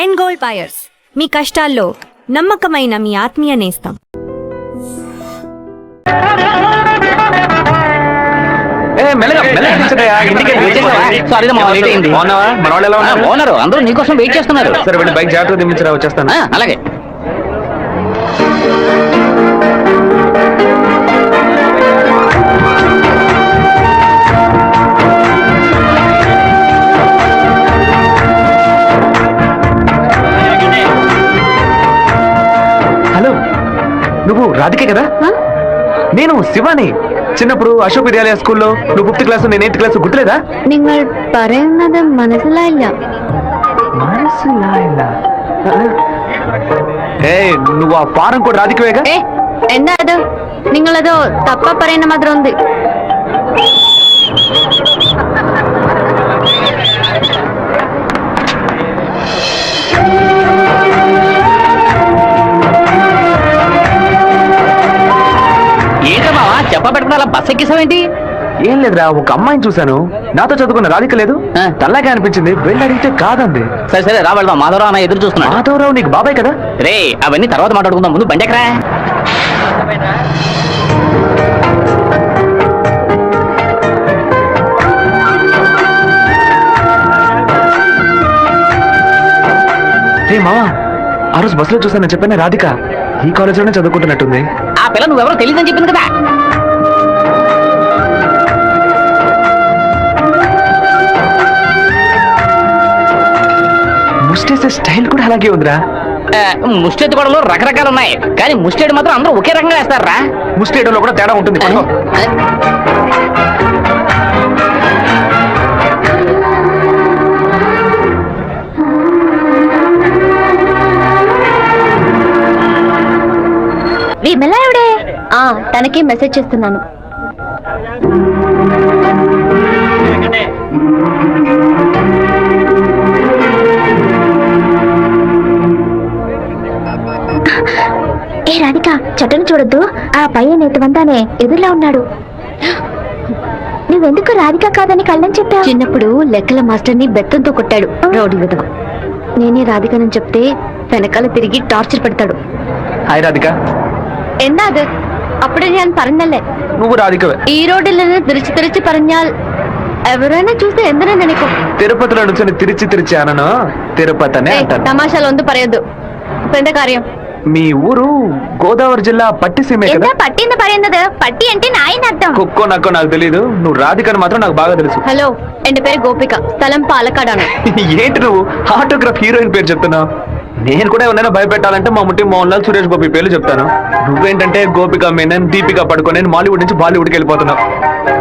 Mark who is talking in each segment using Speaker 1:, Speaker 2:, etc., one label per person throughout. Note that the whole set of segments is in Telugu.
Speaker 1: అండ్ గోల్డ్ బయర్స్, మీ కష్టాల్లో నమ్మకమైన మీ ఆత్మీయ నేస్తం.
Speaker 2: అందరూ నీకోసం వెయిట్ చేస్తున్నారు.
Speaker 3: సరే వెళ్ళి బైక్ జాగ్రత్తగా దింపించరా, వచ్చేస్తాను.
Speaker 2: అలాగే.
Speaker 3: హలో, నువ్వు రాధికే కదా? నేను శివాని. చిన్నప్పుడు అశోక్ విద్యాలయ స్కూల్లో నువ్వు 5th క్లాస్ నేను 8th క్లాస్ గుర్తులేదా?
Speaker 4: നിങ്ങൾ പറയുന്നത് മനസ്സിലായില്ല.
Speaker 3: నువ్వు ఆ ఫారం కూడా రాధికవేగా?
Speaker 4: എന്താ അത്? നിങ്ങളതോ തപ്പ പറയുന്ന മാത്രം ഉണ്ട്.
Speaker 2: ఏంట్రా బావా చెప్ప పెట్టుకుని అలా బస్ ఎక్కిసావేంటి?
Speaker 3: ఏం లేదురా, ఒక అమ్మాయిని చూశాను, నాతో చదువుకున్న రాధిక లేదు, తల్లాగా అనిపించింది, వెళ్ళి అడిగితే కాదండి.
Speaker 2: సరే సరే రా వెళ్దాం. మాధవరావు అన్న ఎదురు చూస్తున్నాడు.
Speaker 3: మాధవరావు నీకు బాబాయ్ కదా?
Speaker 2: రే అవన్నీ తర్వాత మాట్లాడుకుందాం, ముందు బండి ఎక్కరా.
Speaker 3: రే మావా, ఆ రోజు బస్సులో చూసానని చెప్పాను, రాధిక ఈ కాలేజీలోనే చదువుకుంటున్నట్టుంది.
Speaker 2: ఆ పిల్ల నువ్వెవరో తెలియదని చెప్పింది కదా.
Speaker 3: ముస్టేసే స్టైల్ కూడా అలాగే ఉందిరా.
Speaker 2: ముష్టెత్తు గొడవలు రకరకాలు ఉన్నాయి, కానీ ముష్టేడు మాత్రం అందరూ ఒకే రకంగా వేస్తారా?
Speaker 3: ముస్టేటోలో కూడా తేడా ఉంటుంది.
Speaker 4: విమల ఎవడే? తనకి మెసేజ్ చేస్తున్నాను. ఏ రాధిక, చెట్టును చూడొద్దు, ఆ పయ్యన్ ఎత్తువంతానే ఎదురులా ఉన్నాడు. నువ్వెందుకు రాధిక కాదని కళ్ళని చెప్పావు? చిన్నప్పుడు లెక్కల మాస్టర్ని బెత్తంతో కొట్టాడు రౌడీ విధవ. నేనే రాధికనని చెప్తే వెనకాల తిరిగి టార్చర్ పెడతాడు.
Speaker 3: హాయ్ రాధిక.
Speaker 4: എന്താ അത്? అప్పుడే ഞാൻ പറഞ്ഞല്ലേ
Speaker 3: నువ్వు రాధికవే.
Speaker 4: ఈ రోడ్డుల తిరిచి తిరిచి പറഞ്ഞാൽ ఎవరైనా చూస్తే എന്തിനാ నినకు?
Speaker 3: తిరుపతిలో నుంచి తిరిచి అనను, తిరుపతి అనే అంటాను.
Speaker 4: తమాషాలు ఒందు പറയదు. ഇപ്പൊ എന്താ കാര്യം?
Speaker 3: మీ ఊరు గోదావరి జిల్లా పట్టిసీమే కదా?
Speaker 4: എന്താ പട്ടിന്ന് പറയുന്നത്? పట్టి అంటే నాయన అర్థం.
Speaker 3: కుక్కో నక్కో నాకు తెలియదు, నువ్వు రాధికని మాత్రం నాకు బాగా తెలుసు.
Speaker 4: హలో, ఎన్ పేరు గోపిక, స్థలం పాలకాడాను.
Speaker 3: ఏంటి నువ్వు ఆటోగ్రాఫ్ హీరోయిన్ పేరు చెప్తున్నావు? నేను కూడా ఎవరైనా భయపెట్టాలంటే మా ముట్టి మోహన్ లాల్, సురేష్ గోపి పేర్లు చెప్తాను. నువ్వేంటంటే గోపిక మేనన్, దీపిక పడుకొని మాలీవుడ్ నుంచి బాలీవుడ్కి వెళ్ళిపోతున్నావు.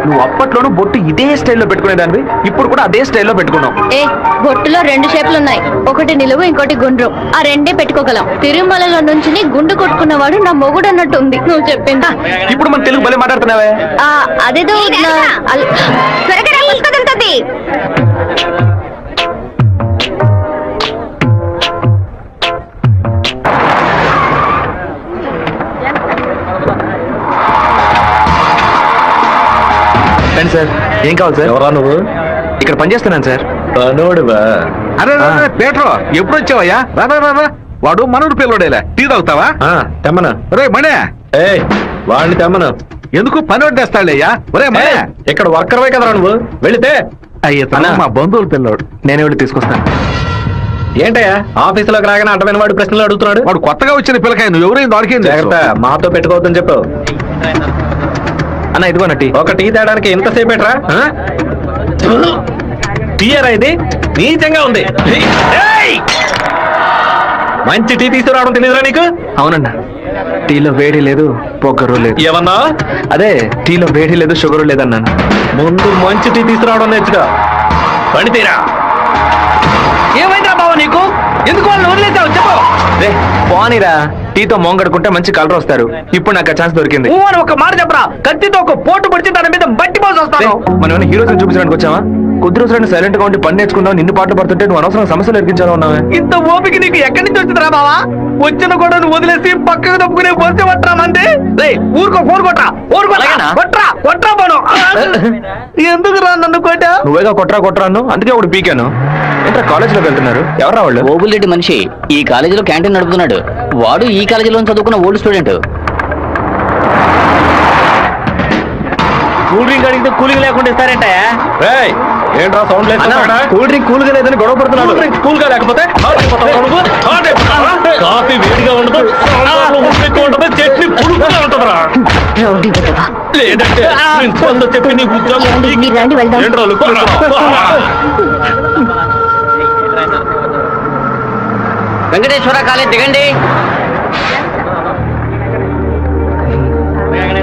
Speaker 3: నువ్వు అప్పట్లోనూ బొట్టు ఇదే స్టైల్లో పెట్టుకునేదానివి, ఇప్పుడు కూడా అదే స్టైల్లో పెట్టుకున్నావు.
Speaker 4: బొట్టులో 2 షేపులు ఉన్నాయి, ఒకటి నిలువు, ఇంకోటి గుండ్రు. ఆ రెండే పెట్టుకోగలం. తిరుమలలో నుంచి గుండు కొట్టుకున్నవాడు నా మొగుడు అన్నట్టు ఉంది నువ్వు చెప్పింది.
Speaker 3: ఇప్పుడు మన తెలుగు భలే మాట్లాడుతున్నావే.
Speaker 4: అదేదో
Speaker 3: సార్, ఏం కావాలి సార్?
Speaker 5: ఎవరా నువ్వు?
Speaker 3: ఇక్కడ పనిచేస్తున్నాను సార్.
Speaker 5: పనోడువా?
Speaker 6: అరే పేట్రో, ఎప్పుడు వచ్చావయ్యా? రా, వాడు మనూరు పిల్లడేలే, టీ తాగుతావా?
Speaker 5: తెమ్మను.
Speaker 6: రే మణే,
Speaker 5: వాడిని తెమ్మను.
Speaker 6: ఎందుకు పనోడు తెస్తాడయ్యా? ఒరే మణే,
Speaker 5: ఇక్కడ వర్కర్వే కదరా నువ్వు, వెళితే.
Speaker 6: అయ్యా మా బంధువుల పిల్లోడు,
Speaker 3: నేను వెళ్ళి తీసుకొస్తాను.
Speaker 5: ఏంటయ్యా ఆఫీసులోకి రాగానే అడ్డమైన వాడు ప్రశ్నలు అడుగుతున్నాడు?
Speaker 6: వాడు కొత్తగా వచ్చిన పిల్లకాయ, నువ్వు ఎవరైనా వాడికి
Speaker 5: జాగ్రత్త, మాతో పెట్టుకోవద్దని చెప్పు.
Speaker 3: అన్న ఇదిగోన టీ.
Speaker 5: ఒక టీ తేడానికి ఎంతసేపు ఎట్రా? టీయరా ఇది? నీచంగా ఉంది. మంచి టీ తీసుకురావడం తెలియదురా నీకు?
Speaker 3: అవునన్నా, టీలో వేడి లేదు, పొగరు లేదు.
Speaker 5: ఏమన్నా?
Speaker 3: అదే టీలో వేడి లేదు, షుగరు లేదన్నాను.
Speaker 5: ముందు మంచి టీ తీసుకురావడం నేర్చుకో. పని తీరా.
Speaker 2: ఏమైందిరా బావ నీకు? ఎందుకు వాళ్ళు వదిలేసావు చెప్పు.
Speaker 3: రే పోనీరా, టీతో మోంగడుకుంటే మంచి కలర్ వస్తారు. ఇప్పుడు నాకు ఆ ఛాన్స్ దొరికింది.
Speaker 2: ఒక మాట చెప్పరా, కత్తితో ఒక పోటు పడితే దాని మీద బట్టి పోసి వస్తాను.
Speaker 3: మనం హీరోస్ చూపించడానికి వచ్చావా? కొద్ది రోజులైనా సైలెంట్ గా ఉండి పని నేర్చుకుందాం, నిన్ను పాటలు పడుతుంటే నువ్వు అనవసరం సమస్యలు ఎరిగించాలో ఉన్నావే.
Speaker 7: ఇంత ఓపిక నీకు ఎక్కడి నుంచి వచ్చిందిరా బావా? వచ్చిన కూడా నువ్వు వదిలేసి పక్కకు తప్పుకునే పోతే పట్టరామంటే ఊరుకో, ఫోన్ కొట్రా,
Speaker 2: అలాగేనా?
Speaker 7: కొట్రా కొట్రా పోను. ఎందుకు రా నన్ను కొట్టా?
Speaker 3: నువ్వేగా కొట్రా అన్ను, అందుకే ఒకటి పీకాను. ఏంట్రా కాలేజీలోకి వెళ్తున్నారు? ఎవరా వాళ్ళు?
Speaker 2: ఓబుల్రెడ్డి మనిషి ఈ కాలేజీలో క్యాంటీన్ నడుపుతున్నాడు. వాడు ఈ కాలేజీలో చదువుకున్న ఓల్డ్ స్టూడెంట్.
Speaker 5: కూల్ డ్రింక్ అడిగితే కూలింగ్ లేకుండా ఇస్తారంట. ఏంట్రా సౌండ్ లేదు?
Speaker 3: కూల్ డ్రింక్ కూల్ గా లేదని గొడవ పడుతున్నాడు.
Speaker 5: కూల్ గా లేకపోతే కాఫీ వేడిగా ఉండదు, ఉండదు, చట్నీ పులుపుగా ఉంటుందిరా.
Speaker 4: రౌడీ విధవా.
Speaker 5: లేదంటే ప్రిన్సిపల్తో చెప్పి నీకు ఉద్యోగం ఉంది.
Speaker 4: మీరు రండి వెళ్దాం.
Speaker 5: ఏంట్రా లుక్?
Speaker 2: వెంకటేశ్వర కాలేజ్ దిగండి.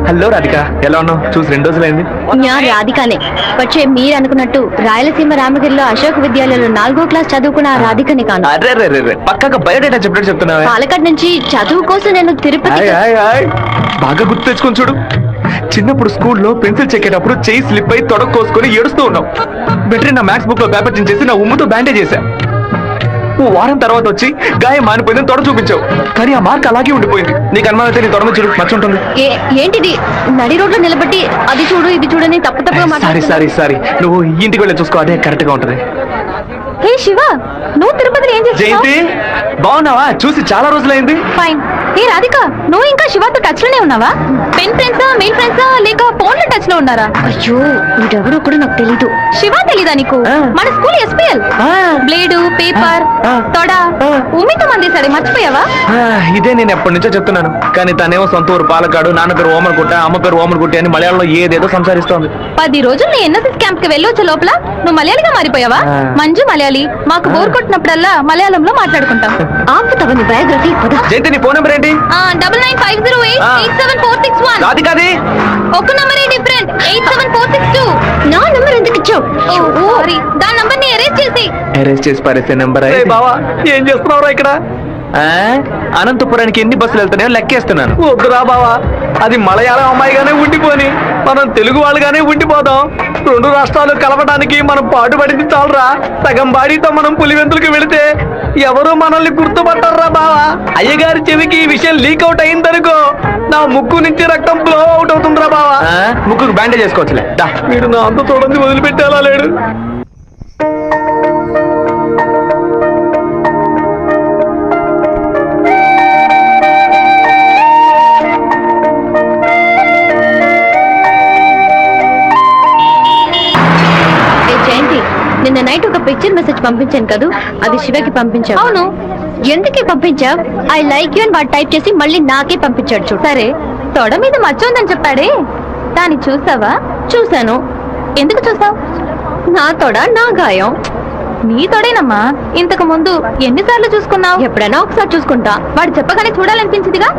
Speaker 3: హలో రాధిక, ఎలా ఉన్నావు? చూసి 2 రోజులైంది.
Speaker 4: ഞാൻ రాధికానే. പക്ഷേ మీరు అనుకున్నట్టు రాయలసీమ రామగిరిలో అశోక్ విద్యాలయంలో 4వ క్లాస్ చదువుకున్న ఆ రాధికని కాను.
Speaker 3: అరే పక్కగా బయోడేటా చెప్పినట్టు చెప్తున్నావా?
Speaker 4: పాలకాడ్ నుంచి చదువు కోసం నేను తిరుపతి.
Speaker 3: బాగా గుర్తు తెచ్చుకొని చూడు. చిన్నప్పుడు స్కూల్లో పెన్సిల్ చెక్కేటప్పుడు చెయ్యి స్లిప్ అయి తొడకు కోసుకొని ఏడుస్తూ ఉన్నావు. బెటరీ నా మ్యాథ్స్ బుక్ లో పేపర్ చించేసి నా ఉమ్ముతో బ్యాండేజ్ చేశా. ఓ వారం తర్వాత వచ్చి గాయం మానిపోయిందని తొడ చూపించావు, కానీ ఆ మార్క్ అలాగే ఉండిపోయింది. నీకు అనుమానం అయితే నీ తొడ మీద చూడు, మచ్చ ఉంటుంది.
Speaker 4: ఏంటిది? నడి రోడ్లో నిలబెట్టి అది చూడు ఇది చూడని తప్పుగా మాట్లాడుతున్నావు.
Speaker 3: సారీ నువ్వు ఇంటికి వెళ్ళి చూసుకో, అదే కరెక్ట్ గా ఉంటది.
Speaker 4: హే శివ, నువ్వు తిరుపతిలో ఏం చేస్తున్నావు?
Speaker 3: జయంతి బాగున్నావా? చూసి చాలా రోజులైంది.
Speaker 4: ఫైన్. ఏ రాధిక, నువ్వు ఇంకా శివతో టచ్ లోనే ఉన్నావా? పెన్ ఫ్రెండ్సా, మెయిల్ ఫ్రెండ్సా, లేక ఫోన్ లో టచ్ లో ఉన్నారా? అయ్యో వీడెవరో కూడా నాకు తెలీదు. శివ తెలీదా నీకు? మన స్కూల్ ఎస్పీఎల్ బ్లేడు, పేపర్, తొడ ఉమ్మితో మందేశాడు, మర్చిపోయావా?
Speaker 3: ఇదే నేను ఎప్పటి నుంచో చెప్తున్నాను, కానీ తనేమో సొంత ఊరు పాలకాడు, నాన్న పేరు ఓమర్గుట్ట, అమ్మ పేరు ఓమర్గుట్టి అని మలయాళంలో ఏదేదో సంసారిస్తోంది.
Speaker 4: 10 రోజులు నీ ఎన్ఎస్ఎస్ క్యాంప్ కి వెళ్ళొచ్చే లోపల నువ్వు మలయాళిగా మారిపోయావా? మంజు మలయాళి. మాకు బోర్ కొట్టినప్పుడల్లా మలయాళంలో మాట్లాడుకుంటాం. ఆపుతావా నీ బయోగ్రఫీ?
Speaker 3: జయంతి నీ ఫోన్ నెంబర్ ఏంటి?
Speaker 4: 9950887461.
Speaker 3: రాధికాది
Speaker 4: ఒక నంబరే డిఫరెంట్. 87462. నా నంబర్ ఎందుకు ఇచ్చావు? సారీ, దాని నంబర్ ని ఎరేజ్ చేసి.
Speaker 3: అరెస్ట్ చేసి పారేసే నెంబర్.
Speaker 7: బావా ఏం చేస్తున్నావురా ఇక్కడ?
Speaker 3: అనంతపురానికి ఎన్ని బస్సులు వెళ్తున్నాయో లెక్కేస్తున్నాను.
Speaker 7: వద్దురా బావా, అది మలయాళం అమ్మాయిగానే ఉండిపోని మనం తెలుగు వాళ్ళుగానే ఉండిపోదాం. 2 రాష్ట్రాలు కలపడానికి మనం పాటుపడింది చాలరా. సగం బాడీతో మనం పులివెందులకు వెళితే ఎవరు మనల్ని గుర్తుపట్టారా బావా. అయ్యగారి చెవికి ఈ విషయం లీక్ అవుట్ అయిందనుకో, నా ముక్కు నుంచి రక్తం ఫ్లో అవుట్ అవుతుందిరా బావా.
Speaker 3: ముక్కుకు బ్యాండేజ్ చేసుకోవచ్చులే.
Speaker 7: వీడు నా అంత చూడండి వదిలిపెట్టేలా లేడు.
Speaker 4: నిన్న నైట్ ఒక పిక్చర్ మెసేజ్ పంపించాను కదా, అది శివకి పంపించావు. అవును, ఎందుకే పంపించావు? ఐ లైక్ యూ అని వాడు టైప్ చేసి మళ్ళీ నాకే పంపించాడు చూడు. సరే, తొడ మీద మచ్చ ఉందని చెప్పాడే, దాన్ని చూసావా? చూశాను. ఎందుకు చూసావు? నా తొడ నా గాయం. నీ తొడేనమ్మా. ఇంతకు ముందు ఎన్నిసార్లు చూసుకున్నావు? ఎప్పుడైనా ఒకసారి చూసుకుంటా. వాడు చెప్పగానే చూడాలనిపించిందిగా.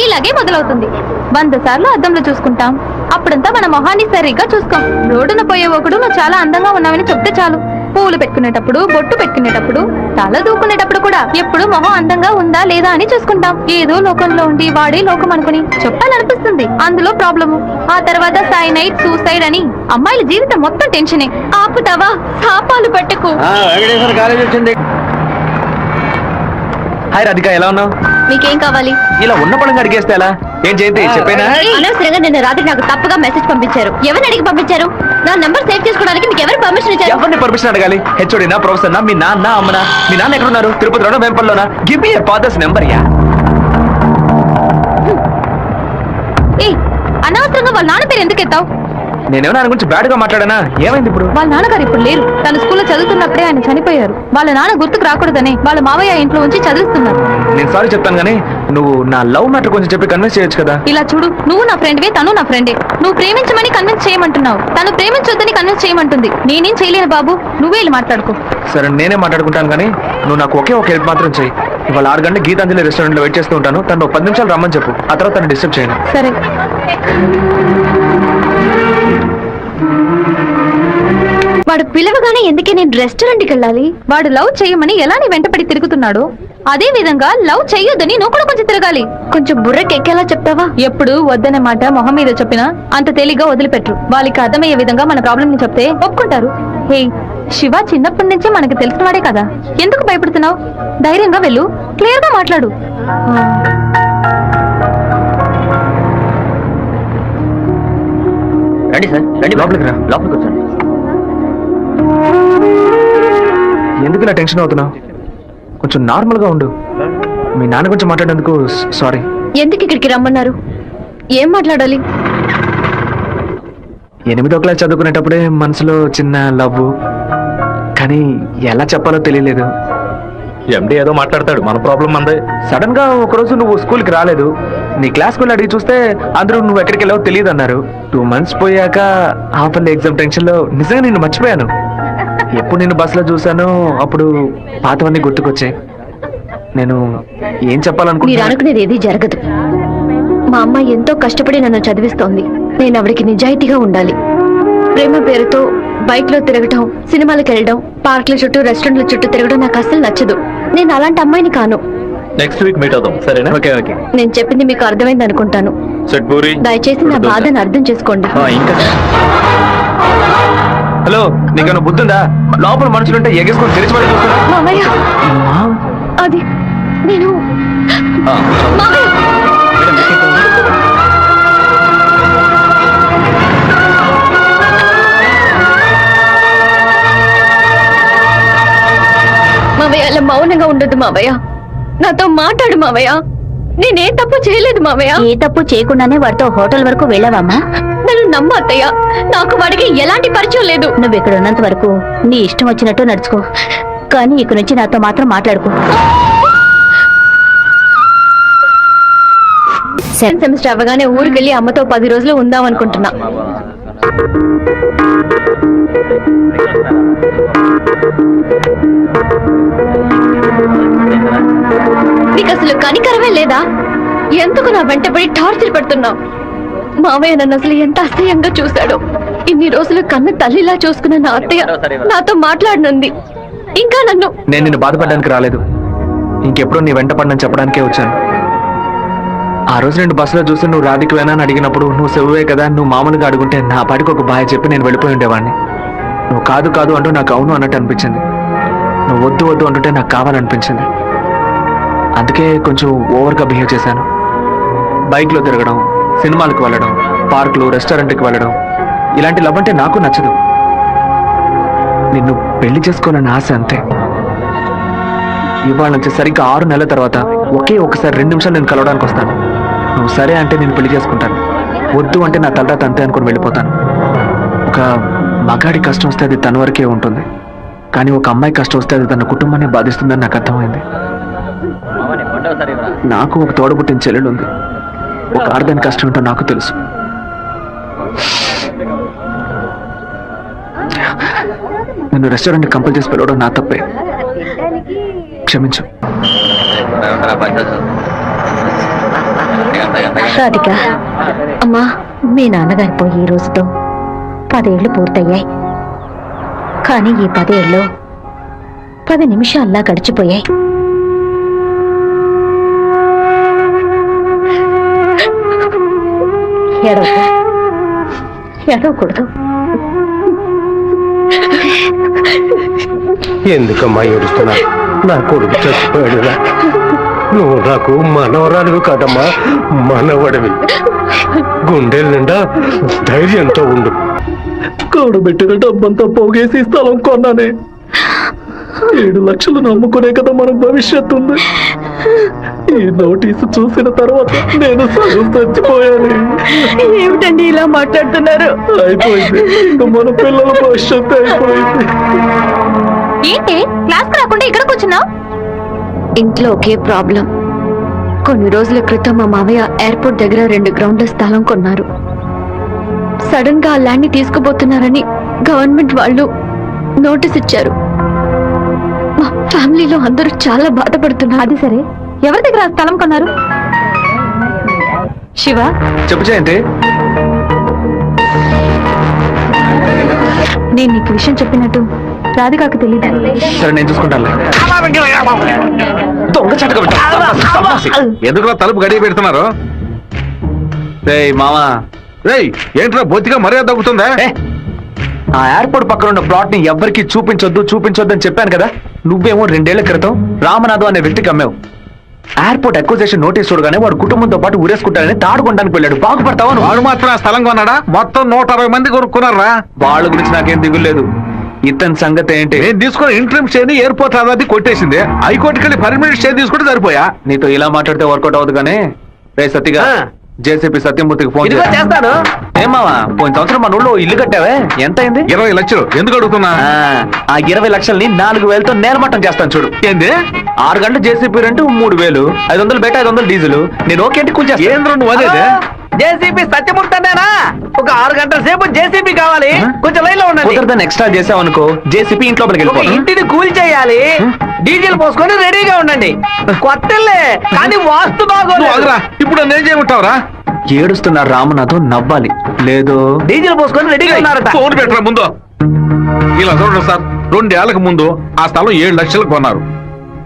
Speaker 4: ఇలాగే మొదలవుతుంది. 100 సార్లు అద్దంలో చూసుకుంటాం, అప్పుడంతా మన మొహాన్ని సరిగ్గా చూసుకోం. రోడ్డున పోయే ఒకడు నువ్వు చాలా అందంగా ఉన్నావని చెప్తే చాలు. పూలు పెట్టుకునేటప్పుడు, బొట్టు పెట్టుకునేటప్పుడు, తల దూకునేటప్పుడు కూడా ఎప్పుడు మొహం అందంగా ఉందా లేదా అని చూసుకుంటాం. ఏదో లోకంలో ఉండి వాడే లోకం అనుకుని చెప్పాలనిపిస్తుంది. అందులో ప్రాబ్లము. ఆ తర్వాత సైనైడ్, సూసైడ్ అని అమ్మాయిల జీవితం మొత్తం టెన్షనే. ఆపుతావా? శాపాలు పట్టకు.
Speaker 5: వెంకటేశ్వర కాలేజ్ వచ్చింది.
Speaker 3: హాయ్ రాధిక, ఎలా ఉన్నావు?
Speaker 4: మీకేం కావాలి?
Speaker 3: ఇలా ఉన్న పడంగా అడిగేస్తే ఎలా? ఏం జయంతి చెప్పేనా?
Speaker 4: అనవసరంగా నిన్న రాత్రి నాకు తప్పుగా మెసేజ్ పంపించారు. ఎవరిని అడిగి పంపించారు? నా నంబర్ సేవ్ చేసుకోవడానికి మీకు ఎవరు పర్మిషన్ ఇచ్చారు?
Speaker 3: ఎవరిని పర్మిషన్ అడగాలి? హెచ్ఓడినా, ప్రొఫెసర్ నా, మీ నాన్న, అమ్మనా? మీ నాన్న ఎక్కడున్నారు? తిరుపతిలోనా, వేంపల్లోనా? Give me your father's number yeah.
Speaker 4: అనవసరంగా వాళ్ళ నాన్న పేరు ఎందుకు ఎత్తావు?
Speaker 3: నేనేమన్నా ఆయన గురించి బ్యాడ్ గా మాట్లాడానా? ఏమైంది ఇప్పుడు?
Speaker 4: వాళ్ళ నాన్నగారు ఇప్పుడు లేరు. తన స్కూల్లో చదువుతున్నప్పుడే ఆయన చనిపోయారు. వాళ్ళ నాన్న గుర్తుకు రాకూడదనే వాళ్ళ మావయ్య ఇంట్లో ఉంచి చదివిస్తున్నారు.
Speaker 3: నేను సారీ చెప్తాను కానీ నువ్వు నా లవ్ మ్యాటర్ కొంచెం చెప్పి కన్విన్స్ చేయొచ్చు కదా.
Speaker 4: ఇలా చూడు, నువ్వు నా ఫ్రెండ్వే, తను నా ఫ్రెండే. నువ్వు ప్రేమించమని కన్విన్స్ చేయమంటున్నావు, తను ప్రేమించొద్దని కన్విన్స్ చేయమంటుంది. నేనేం చేయలేను బాబు, నువ్వే వెళ్ళి మాట్లాడుకో.
Speaker 3: సరే నేనే మాట్లాడుకుంటాను కానీ నువ్వు నాకు ఒకే ఒక హెల్ప్ మాత్రం చేయి. ఇవాళ 6 గంటల గీతాంజలి రెస్టారెంట్ లో వెయిట్ చేస్తూ ఉంటాను. తను 10 నిమిషాలు రమ్మని చెప్పు, ఆ తర్వాత తను డిస్టర్బ్ చేయను.
Speaker 4: సరే. వాడు పిలవగానే ఎందుకే నేను రెస్టారెంట్కి వెళ్ళాలి? వాడు లవ్ చేయమని ఎలా నీ వెంటపడి తిరుగుతున్నాడు? అదే విధంగా లవ్ చెయ్యొద్దని నువ్వు కూడా కొంచెం తిరగాలి. కొంచెం బుర్రకెక్కేలా చెప్తావా? ఎప్పుడు వద్దనే మాట మొహం మీద చెప్పినా అంత తేలిగ్గా వదిలిపెట్టరు. వాళ్ళకి అర్థమయ్యే విధంగా మన ప్రాబ్లం ని చెప్తే ఒప్పుకుంటారు. హే, శివ చిన్నప్పటి నుంచి మనకి తెలిసినవాడే కదా, ఎందుకు భయపడుతున్నావు? ధైర్యంగా వెళ్ళు, క్లియర్ గా మాట్లాడు.
Speaker 2: రండి సార్, రండి
Speaker 3: లోపలికి రా.
Speaker 2: లోపలికి వచ్చండి.
Speaker 3: ఎందుకు ఇలా టెన్షన్ అవుతున్నావు? కొంచెం నార్మల్ గా ఉండు. మీ నాన్న గురించి మాట్లాడేందుకు సారీ.
Speaker 4: ఎందుకు ఇక్కడికి రమ్మన్నారు? ఏం మాట్లాడాలి?
Speaker 3: 8వ క్లాస్ చదువుకునేటప్పుడే మనసులో చిన్న లవ్, కానీ ఎలా చెప్పాలో తెలియలేదు.
Speaker 5: ఎండి ఏదో మాట్లాడతాడు, మన ప్రాబ్లం మందే.
Speaker 3: సడన్ గా ఒకరోజు నువ్వు స్కూల్కి రాలేదు. నీ క్లాస్కి వెళ్ళి అడిగి చూస్తే అందరూ నువ్వు ఎక్కడికి వెళ్ళావో తెలియదు అన్నారు. 2 months పోయాక హాఫర్లీ ఎగ్జామ్ టెన్షన్ లో నిజంగా నిన్ను మర్చిపోయాను. ఎప్పుడు నిన్ను బస్సులో చూసానో అప్పుడు పాతవన్నీ గుర్తుకొచ్చాయి. నేను ఏం
Speaker 4: మీరు
Speaker 3: చెప్పాలనుకుంటున్నా?
Speaker 4: అనుకునేది ఏది జరగదు. మా అమ్మ ఎంతో కష్టపడి నన్ను చదివిస్తోంది. నేను ఆవిడకి నిజాయితీగా ఉండాలి. ప్రేమ పేరుతో బైక్ లో తిరగటం, సినిమాలకు వెళ్ళడం, పార్కుల చుట్టూ రెస్టారెంట్ల చుట్టూ తిరగడం నాకు అస్సలు నచ్చదు. నేను అలాంటి అమ్మాయిని కాను.
Speaker 5: నెక్స్ట్ వీక్ మీట్ అవుదాం, సరేనా?
Speaker 3: Okay okay.
Speaker 4: నేను చెప్పింది మీకు అర్థమైంది అనుకుంటాను.
Speaker 5: సెట్ పూరి.
Speaker 4: దయచేసి నా బాధను అర్థం చేసుకోండి.
Speaker 3: ఇంకా హలో, నీకన్నా బుద్ధుందా? లోపల మనుషులుంటే ఎగేసుకొని తెరిచి పడి చూస్తున్నా.
Speaker 4: మామయ్య, అది నేను మామయ్య, మావయ్య అలా మౌనంగా ఉండదు మావయ్య. నాతో మాట్లాడు మావయ్య. నేనే తప్పు చేయలేదు మావయ్య.
Speaker 1: ఏ తప్పు చేయకుండానే వాడితో హోటల్ వరకు వెళ్ళావమ్మా?
Speaker 4: నన్ను నమ్ము అత్తయ్య, నాకు వాడికి ఎలాంటి పరిచయం లేదు.
Speaker 1: నువ్వు ఇక్కడ ఉన్నంత వరకు నీ ఇష్టం వచ్చినట్టు నడుచుకో, కానీ ఇక నుంచి నాతో మాత్రం మాట్లాడుకో.
Speaker 4: సెకండ్ సెమిస్టర్ అవ్వగానే ఊరికెళ్ళి అమ్మతో 10 రోజులు ఉందాం అనుకుంటున్నా. నీకు అసలు కనికరమే లేదా? ఎందుకు నా వెంటబడి టార్చర్ పెడుతున్నావు? మావయ్య నన్ను అసలు ఎంత అసహ్యంగా చూశాడో. ఇన్ని రోజులు కన్న తల్లిలా చూసుకున్న నా అత్తయ్య నాతో మాట్లాడనుంది. ఇంకా నన్ను
Speaker 3: నేను నిన్ను బాధపడడానికి రాలేదు. ఇంకెప్పుడు నీ వెంట పడనని చెప్పడానికే వచ్చాను. ఆ రోజు నేను బస్సులో చూసి నువ్వు రాధికి వేనా అని అడిగినప్పుడు నువ్వు సెవ్వే కదా, నువ్వు మామూలుగా అడుగుంటే నా పాటికి ఒక బాయ్ చెప్పి నేను వెళ్ళిపోయి ఉండేవాడిని. నువ్వు కాదు కాదు అంటూ నాకు అవును అన్నట్టు అనిపించింది. నువ్వు వద్దు వద్దు అంటుంటే నాకు కావాలనిపించింది. అందుకే కొంచెం ఓవర్గా బిహేవ్ చేశాను. బైక్లో తిరగడం, సినిమాలకు వెళ్ళడం, పార్కులు, రెస్టారెంట్కి వెళ్ళడం, ఇలాంటి లవ్ అంటే నాకు నచ్చదు. నిన్ను పెళ్లి చేసుకోవాలని ఆశ అంతే. ఇవాళ నుంచి సరిగ్గా 6 నెలల తర్వాత ఒకే ఒకసారి 2 నిమిషాలు నేను కలవడానికి వస్తాను. నువ్వు సరే అంటే నేను పెళ్లి చేసుకుంటాను, వద్దు అంటే నా తలరాత అంతే అనుకుని వెళ్ళిపోతాను. ఒక మగాడి కష్టం వస్తే అది తన వరకే ఉంటుంది, కానీ ఒక అమ్మాయి కష్టం వస్తే అది తన కుటుంబాన్ని బాధిస్తుందని నాకు అర్థమైంది. నాకు ఒక తోడబుట్టిన చెల్లెలు ఉంది. ఒక ఆర్దాని కష్టం ఏంటో నాకు తెలుసు. నన్ను రెస్టారెంట్ కంపల్ చేసి పిలవడం నా తప్పే, క్షమించు.
Speaker 1: రాధిక,
Speaker 4: అమ్మా,
Speaker 1: మీ నాన్నగారు పోయి ఈ రోజుతో 10 ఏళ్లు పూర్తయ్యాయి. కానీ ఈ 10 ఏళ్ళు 10 నిమిషాల్లా గడిచిపోయాయి. ఏడవకూడదు.
Speaker 5: ఎందుకమ్మా ఏడుస్తున్నా? నా కొడుకు చచ్చిపోయాడురా. నువ్వు నాకు మనవరాలు కాదమ్మా, మనవడివి. గుండెల నిండా ధైర్యంతో ఉండు. కూడబెట్టిన డబ్బంతా పోగేసి స్థలం కొన్నానే. 7 లక్షలు నమ్ముకునే కదా మన భవిష్యత్తు ఉంది. ఈ నోటీసు చూసిన తర్వాత నేను సగం చచ్చిపోయాను.
Speaker 4: ఏమిటండి ఇలా మాట్లాడుతున్నారు?
Speaker 5: అయిపోయింది, ఇంకా మన పిల్లల భవిష్యత్తు అయిపోయింది.
Speaker 4: ఏంటి క్లాస్ రాకుండా ఇక్కడ కూర్చున్నావు? ఇంట్లో ఒకే ప్రాబ్లం. కొన్ని రోజుల క్రితం మా మావయ్య ఎయిర్పోర్ట్ దగ్గర 2 గ్రౌండ్ల స్థలం కొన్నారు. సడన్ గా ఆ ల్యాండ్ ని తీసుకుపోతున్నారని గవర్నమెంట్ వాళ్ళు నోటీస్ ఇచ్చారు. మా ఫ్యామిలీలో అందరూ చాలా బాధపడుతున్నారు. అది సరే, ఎవరి దగ్గర ఆ స్థలం కొన్నారు? శివ,
Speaker 3: చెప్పు జయంతి.
Speaker 4: నేను నీకు విషయం చెప్పినట్టు రాధికాకు తెలియదు.
Speaker 3: సరే నేను చూసుకుంటాను. దొంగ చటక
Speaker 6: ఎందుకులా తలుపు గడియ పెడుతున్నారు?
Speaker 3: రేయ్ మామా,
Speaker 6: రేయ్ ఏంట్రా బొత్తిగా మర్యాద తగ్గుతుందా?
Speaker 3: ఆ ఎయిర్పోర్ట్ పక్కన ఉన్న ప్లాట్ ని ఎవ్వరికి చూపించొద్దు అని చెప్పాను కదా. నువ్వేమో 2 ఏళ్ల క్రితం రామనాథం అనే వ్యక్తికి అమ్మావు. ఎయిర్పోర్ట్ అక్విజిషన్ నోటీస్ చూడగానే వాడు కుటుంబంతో పాటు ఊరేసుకుంటారని తాడుకొనడానికి వెళ్ళాడు. బాగుపడతావా నువ్వు?
Speaker 6: వాడు మాత్రం ఆ స్థలం కొన్నాడా? మొత్తం 160 మంది కొనుక్కున్నారా?
Speaker 3: వాళ్ళ గురించి నాకేం దిగులేదు. ఇతని సంగతి ఏంటి?
Speaker 6: నేను తీసుకున్న ఇంట్రీమ్ స్టే ని ఎయిర్పోర్ట్ అథారిటీ కొట్టేసింది. హైకోర్టుకి వెళ్ళి పర్మనెంట్ స్టే తీసుకుంటే సరిపోయా.
Speaker 3: నీతో ఇలా మాట్లాడితే వర్కౌట్ అవ్వదు కానీ రే సత్తిగా జేసీపీ సత్యమూర్తికి ఫోన్
Speaker 7: చేస్తాను.
Speaker 3: ఏమావా, పోయిన సంవత్సరం మన ఊళ్ళో ఇల్లు కట్టావే, ఎంత అయింది?
Speaker 6: 20 లక్షలు. ఎందుకు అడుగుతున్నా?
Speaker 3: ఆ 20 లక్షల్ని 4,000తో నేలమట్టం చేస్తాను చూడు.
Speaker 6: ఏంది?
Speaker 3: 6 గంటలు జేసీపీ రెంట్ 3,000, 500 బయట 500 డీజిల్. నేను ఓకే అంటే కూర్చో.
Speaker 6: ఏంద్ర నువ్వు అదేదే?
Speaker 7: జేసీబీ సత్యమూర్తనేనా? ఒక 6 గంటల సేపు జేసీబీ కావాలి. కొంచెం లైన్ లో ఉండండి.
Speaker 3: కుదరదని ఎక్స్ట్రా చేసావనుకో జేసీపీ ఇంట్లో
Speaker 7: ఒక
Speaker 3: వెళ్ళిపోతాం.
Speaker 7: ఇంటిని కూల్ చేయాలి. డీజిల్ పోసుకొని రెడీగా ఉండండి. కొత్తలే కానీ వాస్తు
Speaker 6: నువ్వు
Speaker 7: బాగోలేదు.
Speaker 6: ఆగురా. ఇప్పుడు నేను చేయమంటావురా?
Speaker 3: ఏడుస్తున్న రామనాథం నవ్వాలి. లేదు
Speaker 7: డీజిల్ పోసుకొని రెడీగా ఉన్నారట.
Speaker 6: ఫోన్ పెట్టరా ముందు. ఇలా చూడండి సార్, 2 ఏళ్లకు ముందు ఆ స్థలం 7 లక్షలకు కొన్నారు.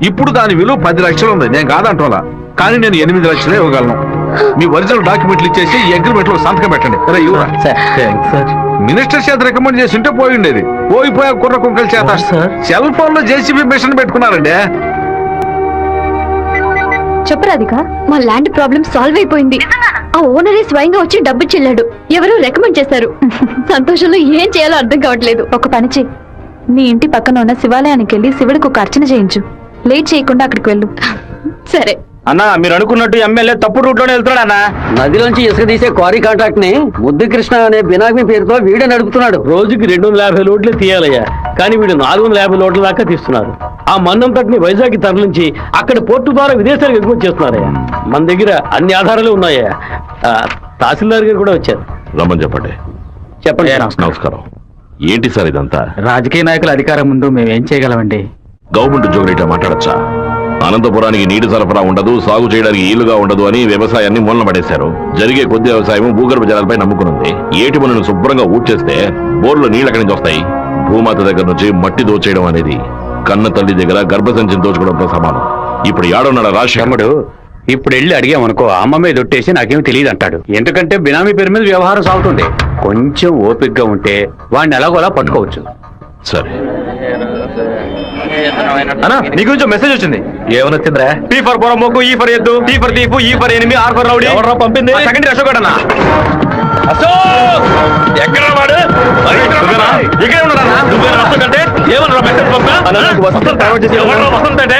Speaker 6: ఇప్పుడు దాని విలువ 10 లక్షలు ఉంది. నేను కాదంటోలా, కానీ నేను 8 లక్షలే ఇవ్వగలను. మీ ఒరిజినల్ డాక్యుమెంట్లు ఇచ్చేసి ఈ అగ్రిమెంట్ లో సంతకం పెట్టండి. మినిస్టర్ చేత రికమెండ్ చేసి ఉంటే పోయి ఉండేది. పోయిపోయా కుర్ర కుంకల చేత సెల్ ఫోన్ లో జేసీబీ మిషన్ పెట్టుకున్నారండి.
Speaker 4: చెప్పు రాధిక, మా ల్యాండ్ ప్రాబ్లం సాల్వ్ అయిపోయింది. ఆ ఓనరే స్వయంగా వచ్చి డబ్బు చెల్లాడు. ఎవరో రికమెండ్ చేశారు. సంతోషంలో ఏం చేయాలో అర్థం కావట్లేదు.
Speaker 1: ఒక పని చెయ్యి, నీ ఇంటి పక్కన ఉన్న శివాలయానికి వెళ్ళి శివుడికి ఒక అర్చన చేయించు. లేట్ చేయకుండా అక్కడికి వెళ్ళు.
Speaker 4: సరే.
Speaker 5: అన్నా, మీరు అనుకున్నట్టు ఎమ్మెల్యే తప్పుడు రూట్ లోనే వెళ్తున్నాడు అన్న.
Speaker 7: నదిలోంచి ఇసుక తీసే క్వారీ కాంట్రాక్ట్ ని ముద్దు కృష్ణ అనే బినామీ పేరుతో వీడే నడుపుతున్నాడు.
Speaker 5: రోజుకి 250 లోడ్లు తీయాలయ్యా, కానీ వీడు 450 లోడ్ల దాకా తీస్తున్నారు. ఆ మన్నంతటిని వైజాగ్ తరలించి అక్కడ పోర్టు ద్వారా విదేశాలకు ఎగుమతి చేస్తున్నారయ్యా. మన దగ్గర అన్ని ఆధారాలు ఉన్నాయా. తహసీల్దార్ గారు కూడా వచ్చారు.
Speaker 8: రమ్మని చెప్పండి.
Speaker 5: చెప్పండి.
Speaker 8: నమస్కారం. ఏంటి సార్ ఇదంతా?
Speaker 5: రాజకీయ నాయకుల అధికారం ముందు మేమేం చేయగలమండి?
Speaker 8: గవర్నమెంట్ ఉద్యోగులు ఇట్లా మాట్లాడచ్చా? అనంతపురానికి నీటి సరఫరా ఉండదు, సాగు చేయడానికి ఈలుగా ఉండదు అని వ్యవసాయాన్ని మూలన పడేశారు. జరిగే కొద్ది వ్యవసాయం భూగర్భ జలాలపై నమ్ముకునుంది. ఏటి పనులను శుభ్రంగా ఊడ్చేస్తే బోర్లు నీళ్ళు ఎక్కడి నుంచి వస్తాయి? భూమాత దగ్గర నుంచి మట్టి దోచేయడం అనేది కన్న తల్లి దగ్గర గర్భసంచిని దోచుకోవడంతో సమానం. ఇప్పుడు ఏడున్నాడు రాజశేఖరుడు.
Speaker 5: ఇప్పుడు వెళ్ళి అడిగామనుకో, అమ్మ మీద ఒట్టేసి నాకేం తెలియదు అంటాడు. ఎందుకంటే బినామీ పేరు మీద వ్యవహారం సాగుతుంది. కొంచెం ఓపికగా ఉంటే వాడిని ఎలాగోలా పట్టుకోవచ్చు.
Speaker 8: సరే
Speaker 5: అన్నా, నీ గురించి మెసేజ్ వచ్చింది.
Speaker 3: ఏమనొచ్చిందిరా?
Speaker 5: పీ ఫర్ పొరమోకు, ఈ ఫర్ ఎద్దు, టీ ఫర్ తీపు, E for enemy, R for rowdy. ఎవరు పంపింది? సెకండరీ అశోక్ అన్న. అశోక్ ఎక్కడ వాడు? ఇక్కడే ఉన్నాడా? అశోక్ అంటే ఏమన్నా మెసేజ్ పంపా? వసంత అంటే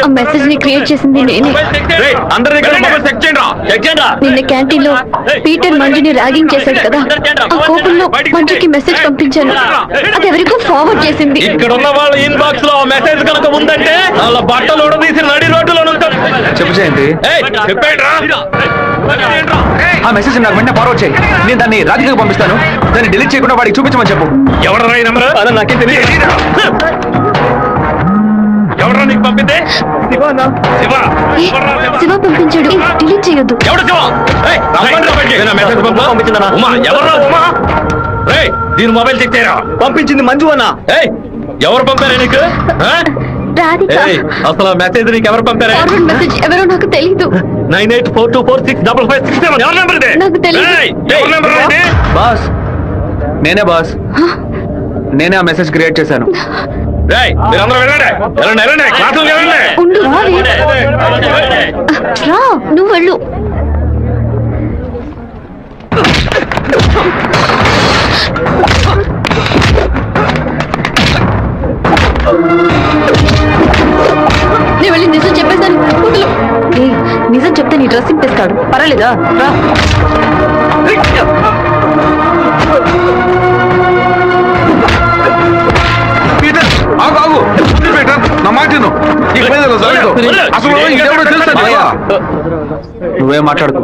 Speaker 4: ఆ మెసేజ్ ని క్రియేట్ చేసింది నేనే. నిన్న క్యాంటీన్ లో పీటర్ మంజుని ర్యాగింగ్ చేశాడు కదా, ఆ కోపంలో మంజుకి మెసేజ్ పంపించాను. అది ఎవరికో ఫార్వర్డ్ చేసింది.
Speaker 5: ఇక్కడ ఉన్న వాళ్ళ ఇన్బాక్స్ లో మెసేజ్ కనుక ఉందంటే వాళ్ళ బట్టలు తీసి నడి రోడ్డులో
Speaker 3: చెప్పు చేయండి. ఆ మెసేజ్ నాకు వెంటనే ఫార్వర్డ్ చేయి. నేను దాన్ని రాధికకు పంపిస్తాను. దాన్ని డిలీట్ చేయకుండా వాడికి చూపించమని చెప్పు.
Speaker 5: ఎవడరా ఈ నెంబర్? నాకేం తెలియదు. ఎవడరా నీకు పంపింది?
Speaker 4: శివ పంపించాడు. డిలీట్ చేయొద్దు.
Speaker 5: ఎవడు శివ? మెసేజ్ పంపించిందన్నా. ఉమా ఎవరా? ఉమా దీని మొబైల్ చెక్ చేయరా?
Speaker 7: పంపించింది మంజు అన్న.
Speaker 5: ఎవరు పంపారా నీకు?
Speaker 4: రాధిక.
Speaker 5: అసలు మెసేజ్ నీకు ఎవరు పంపారా?
Speaker 4: ఫార్వర్డ్ మెసేజ్ ఎవరో నాకు తెలీదు.
Speaker 5: 9842465567 ఎవరి నెంబర్ ఇది?
Speaker 4: నాకు తెలీదు.
Speaker 5: ఎవరి నెంబర్ ఇది?
Speaker 3: బాస్, నేనే బాస్. నేనే ఆ మెసేజ్ క్రియేట్ చేశాను.
Speaker 5: మీరందరూ వెళ్ళండి. వెళ్ళండి క్లాసులు వెళ్ళండి.
Speaker 4: ఉండు, రా, నువ్వు వెళ్ళు. నేను వెళ్ళి నిజం చెప్పేశాను. వదులు.
Speaker 1: నిజం చెప్తే నీ డ్రెస్ ఇంపేస్తాడు. పర్వాలేదా? రా.
Speaker 6: ఆగు పీటర్, నా మాట విను. నీకు మీద జరగదు. అసలు ఇదెవడో తెలుసా?
Speaker 3: నువ్వేం మాట్లాడుకో,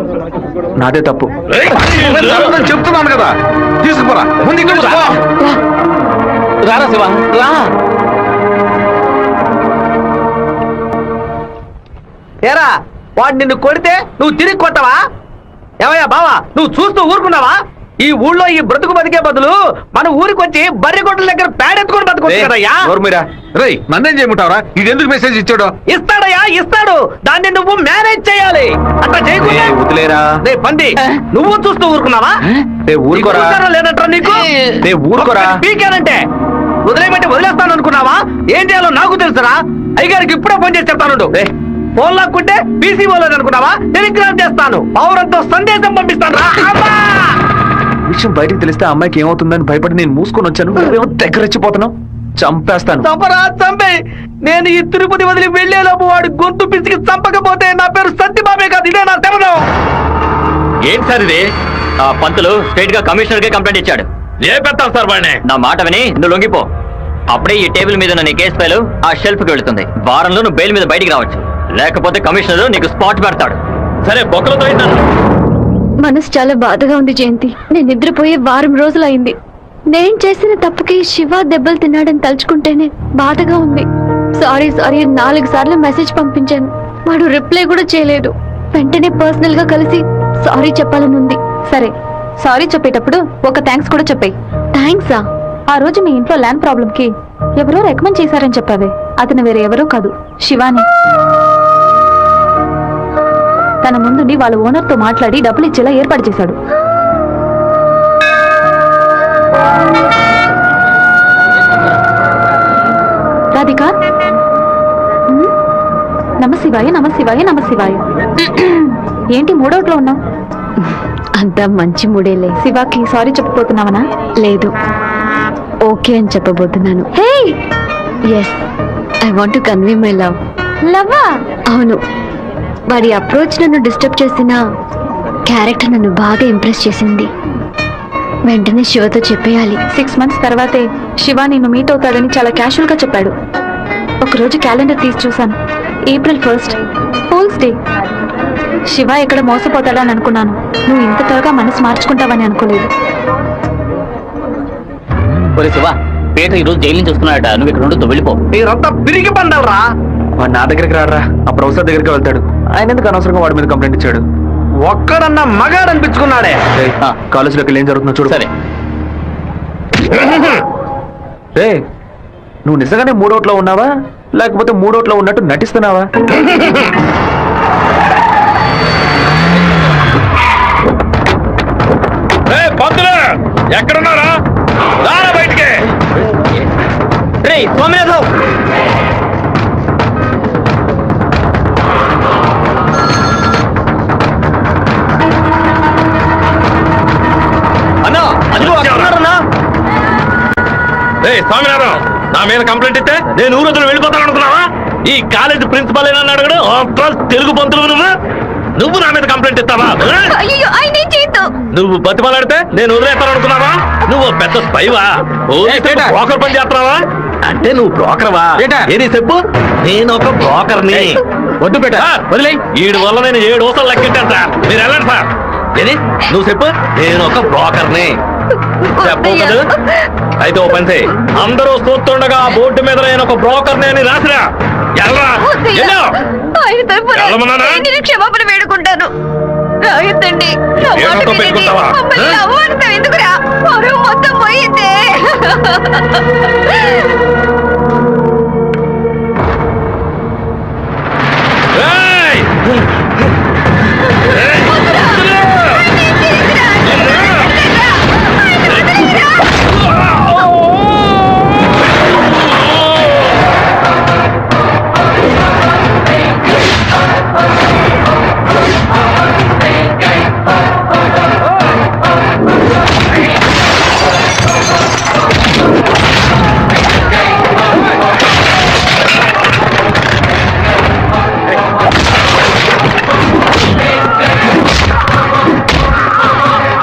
Speaker 3: నాదే తప్పు.
Speaker 6: చెప్తున్నాను కదా, తీసుకుపోరా. ముందు ఇక్కడ
Speaker 2: రారా శివ, రా.
Speaker 7: ఏరా, వాడు నిన్ను కొడితే నువ్వు తిరిగి కొట్టవా? ఏమయ్యా బావా, నువ్వు చూస్తూ ఊరుకున్నావా? ఈ ఊళ్ళో ఈ బ్రతుకు బతికే బదులు మన ఊరికి వచ్చి బర్రె కొట్ల దగ్గర పేడెత్తుకొని బతుకొచ్చు కదయ్యా.
Speaker 6: రేయ్ నన్నేం చేయమంటావరా? ఇది ఎందుకు మెసేజ్ ఇచ్చాడు?
Speaker 7: ఇస్తాడయ్యా, ఇస్తాడు. దాన్ని నువ్వు మేనేజ్ చేయాలి. అట్లా చేయకుండా
Speaker 3: వదిలేరా.
Speaker 7: రే పంది, నువ్వు చూస్తూ ఊరుకున్నావా?
Speaker 3: ఊరుకోరా.
Speaker 7: లేదంటా నీకు?
Speaker 3: ఊరుకోరా.
Speaker 7: పీకేనంటే వదిలేమంటే వదిలేస్తాను అనుకున్నావా? ఏం చేయాలో నాకు తెలుసురా. అయ్యగారికి ఇప్పుడే ఫోన్ చేసి చెప్తాను. ఫోన్ లాక్కుంటే పీసీ పోలేదు అనుకున్నావా? టెలిగ్రామ్ చేస్తాను, పౌరంతో సందేశం పంపిస్తాను రా.
Speaker 3: విషయం బయటికి తెలిస్తే అమ్మాయికి ఏమవుతుందని భయపడి నేను మూసుకొని వచ్చాను. నువ్వేమో దగ్గరెచ్చిపోతున్నావు. చంపేస్తాను.
Speaker 7: చంపరా, చంపే. నేను ఈ తిరుపతి వదిలి వెళ్లేలోపు వాడు గొంతు పిసికి చంపకపోతే నా పేరు సత్యబాబే కాదు, ఇదే నా శరణం.
Speaker 5: ఏంటి సార్ ఇది? పంతులు స్ట్రైట్ గా కమిషనర్ కే కంప్లైంట్ ఇచ్చాడు. ఏ పెడతాం సార్ వాడిని? నా మాట విని నువ్వు లొంగిపో. అప్పుడే ఈ టేబుల్ మీద ఉన్న నీ కేసు ఫైలు ఆ షెల్ఫ్ కి వెళుతుంది. వారంలో నువ్వు బెయిల్ మీద బయటికి రావచ్చు, లేకపోతే కమిషనర్ నీకు స్పాట్ పెడతాడు. సరే బొక్కలతో
Speaker 4: మనసు చాలా బాధగా ఉంది జయంతి. నేను నిద్రపోయే వారం రోజులైంది. నేను చేసిన తప్పుకి శివ దెబ్బలు తిన్నాడని తలుచుకుంటేనే బాధగా ఉంది. సారీ 4 సార్లు మెసేజ్ పంపించాను, వాడు రిప్లై కూడా చేయలేదు. వెంటనే పర్సనల్ గా కలిసి సారీ చెప్పాలనుంది.
Speaker 1: సరే, సారీ చెప్పేటప్పుడు ఒక థ్యాంక్స్ కూడా చెప్పాయి.
Speaker 4: థ్యాంక్సా?
Speaker 1: ఆ రోజు మీ ఇంట్లో ల్యాండ్ ప్రాబ్లం కి ఎవరో రికమెండ్ చేశారని చెప్పావే, అతను వేరే ఎవరో కాదు, శివాని. తన ముందుండి వాళ్ళ ఓనర్ తో మాట్లాడి డబ్బులు ఇచ్చేలా ఏర్పాటు చేశాడు. రాధిక, నమశివాయ నమశివాయ నమశివాయ. ఏంటి మూడోట్లో ఉన్నావు?
Speaker 4: అంతా మంచి మూడేలే.
Speaker 1: శివాకి సారీ చెప్పబోతున్నావనా?
Speaker 4: లేదు, ఓకే అని చెప్పబోతున్నాను.
Speaker 1: Hey,
Speaker 4: yes, I want to convey my love.
Speaker 1: లవ్వా?
Speaker 4: అవును. వాడి అప్రోచ్ నన్ను డిస్టర్బ్ చేసిన క్యారెక్టర్ నన్ను బాగా ఇంప్రెస్ చేసింది. వెంటనే శివతో చెప్పేయాలి.
Speaker 1: 6 months తర్వాతే శివ నిన్ను మీట్ అవుతాడని చాలా క్యాషువల్ గా చెప్పాడు. ఒకరోజు క్యాలెండర్ తీసి చూశాను, April 1st, fools day. Shiva ఎక్కడ మోసపోతాడని అనుకున్నాను. నువ్వు ఇంత త్వరగా మనసు మార్చుకుంటావని అనుకోలేదు.
Speaker 2: ఒరే శివ, పీటర్ ఈ రోజు జైలు నుంచి వస్తున్నాడట. నువ్వు ఇక్కడ ఉండు, వెళ్ళిపో.
Speaker 7: మీరంతా పిరిగి పండాలరా.
Speaker 3: వాడు నా దగ్గరికి రాడరా, ఆ ప్రొఫెసర్ దగ్గరికి వెళ్తాడు. ఆయన ఎందుకు అనవసరంగా వాడి మీద కంప్లైంట్ ఇచ్చాడు?
Speaker 7: ఒక్కడన్నా మగాడు అనిపించుకున్నాడే.
Speaker 3: కాలేజీలోకి ఏం జరుగుతుందో చూడు.
Speaker 2: సరే,
Speaker 3: నువ్వు నిజంగానే మూడోట్లో ఉన్నావా, లేకపోతే మూడోట్లో ఉన్నట్టు నటిస్తున్నావా?
Speaker 5: పంతులు ఎక్కడున్నారా? రారా బయటికి.
Speaker 2: రే సోమనాథం, అన్నా అదిగో అక్కడున్నారన్నా.
Speaker 5: స్వామినారాయణ, నా మీద కంప్లైంట్ ఇస్తే నేను ఊరు వదిలి వెళ్ళిపోతాను అనుకున్నావా? ఈ కాలేజ్ ప్రిన్సిపల్ ఏమన్నా అడగడు? తెలుగు పంతులు నువ్వు నా మీద కంప్లైంట్ ఇస్తావా? నువ్వు బతిమలాడితే నేను వదిలేస్తాను అనుకున్నావా? నువ్వు పెద్ద స్పైవా? బ్రోకర్ పని చేస్తున్నావా? అంటే నువ్వు బ్రోకర్వా? ఏది చెప్పు. నేను ఒక బ్రోకర్ని. వద్దు పెట్ట వదిలే. వీడి వల్ల నేను 7 ఊసలు లెక్కింటాను సార్. మీరు వెళ్ళండి సార్. ఏది నువ్వు చెప్పు. నేను ఒక బ్రోకర్ని చెప్పు కదా. అయితే ఓ పని చేయి, అందరూ చూస్తుండగా బోర్డు మీద నేను ఒక బ్రోకర్ని అని రాసిరా.
Speaker 4: క్షమాపణ వేడుకుంటాను. రాయొద్దండి.
Speaker 5: ఏమంతో పెట్టుకుంటావా?
Speaker 4: ఎందుకురా, మొత్తం పోయిందే.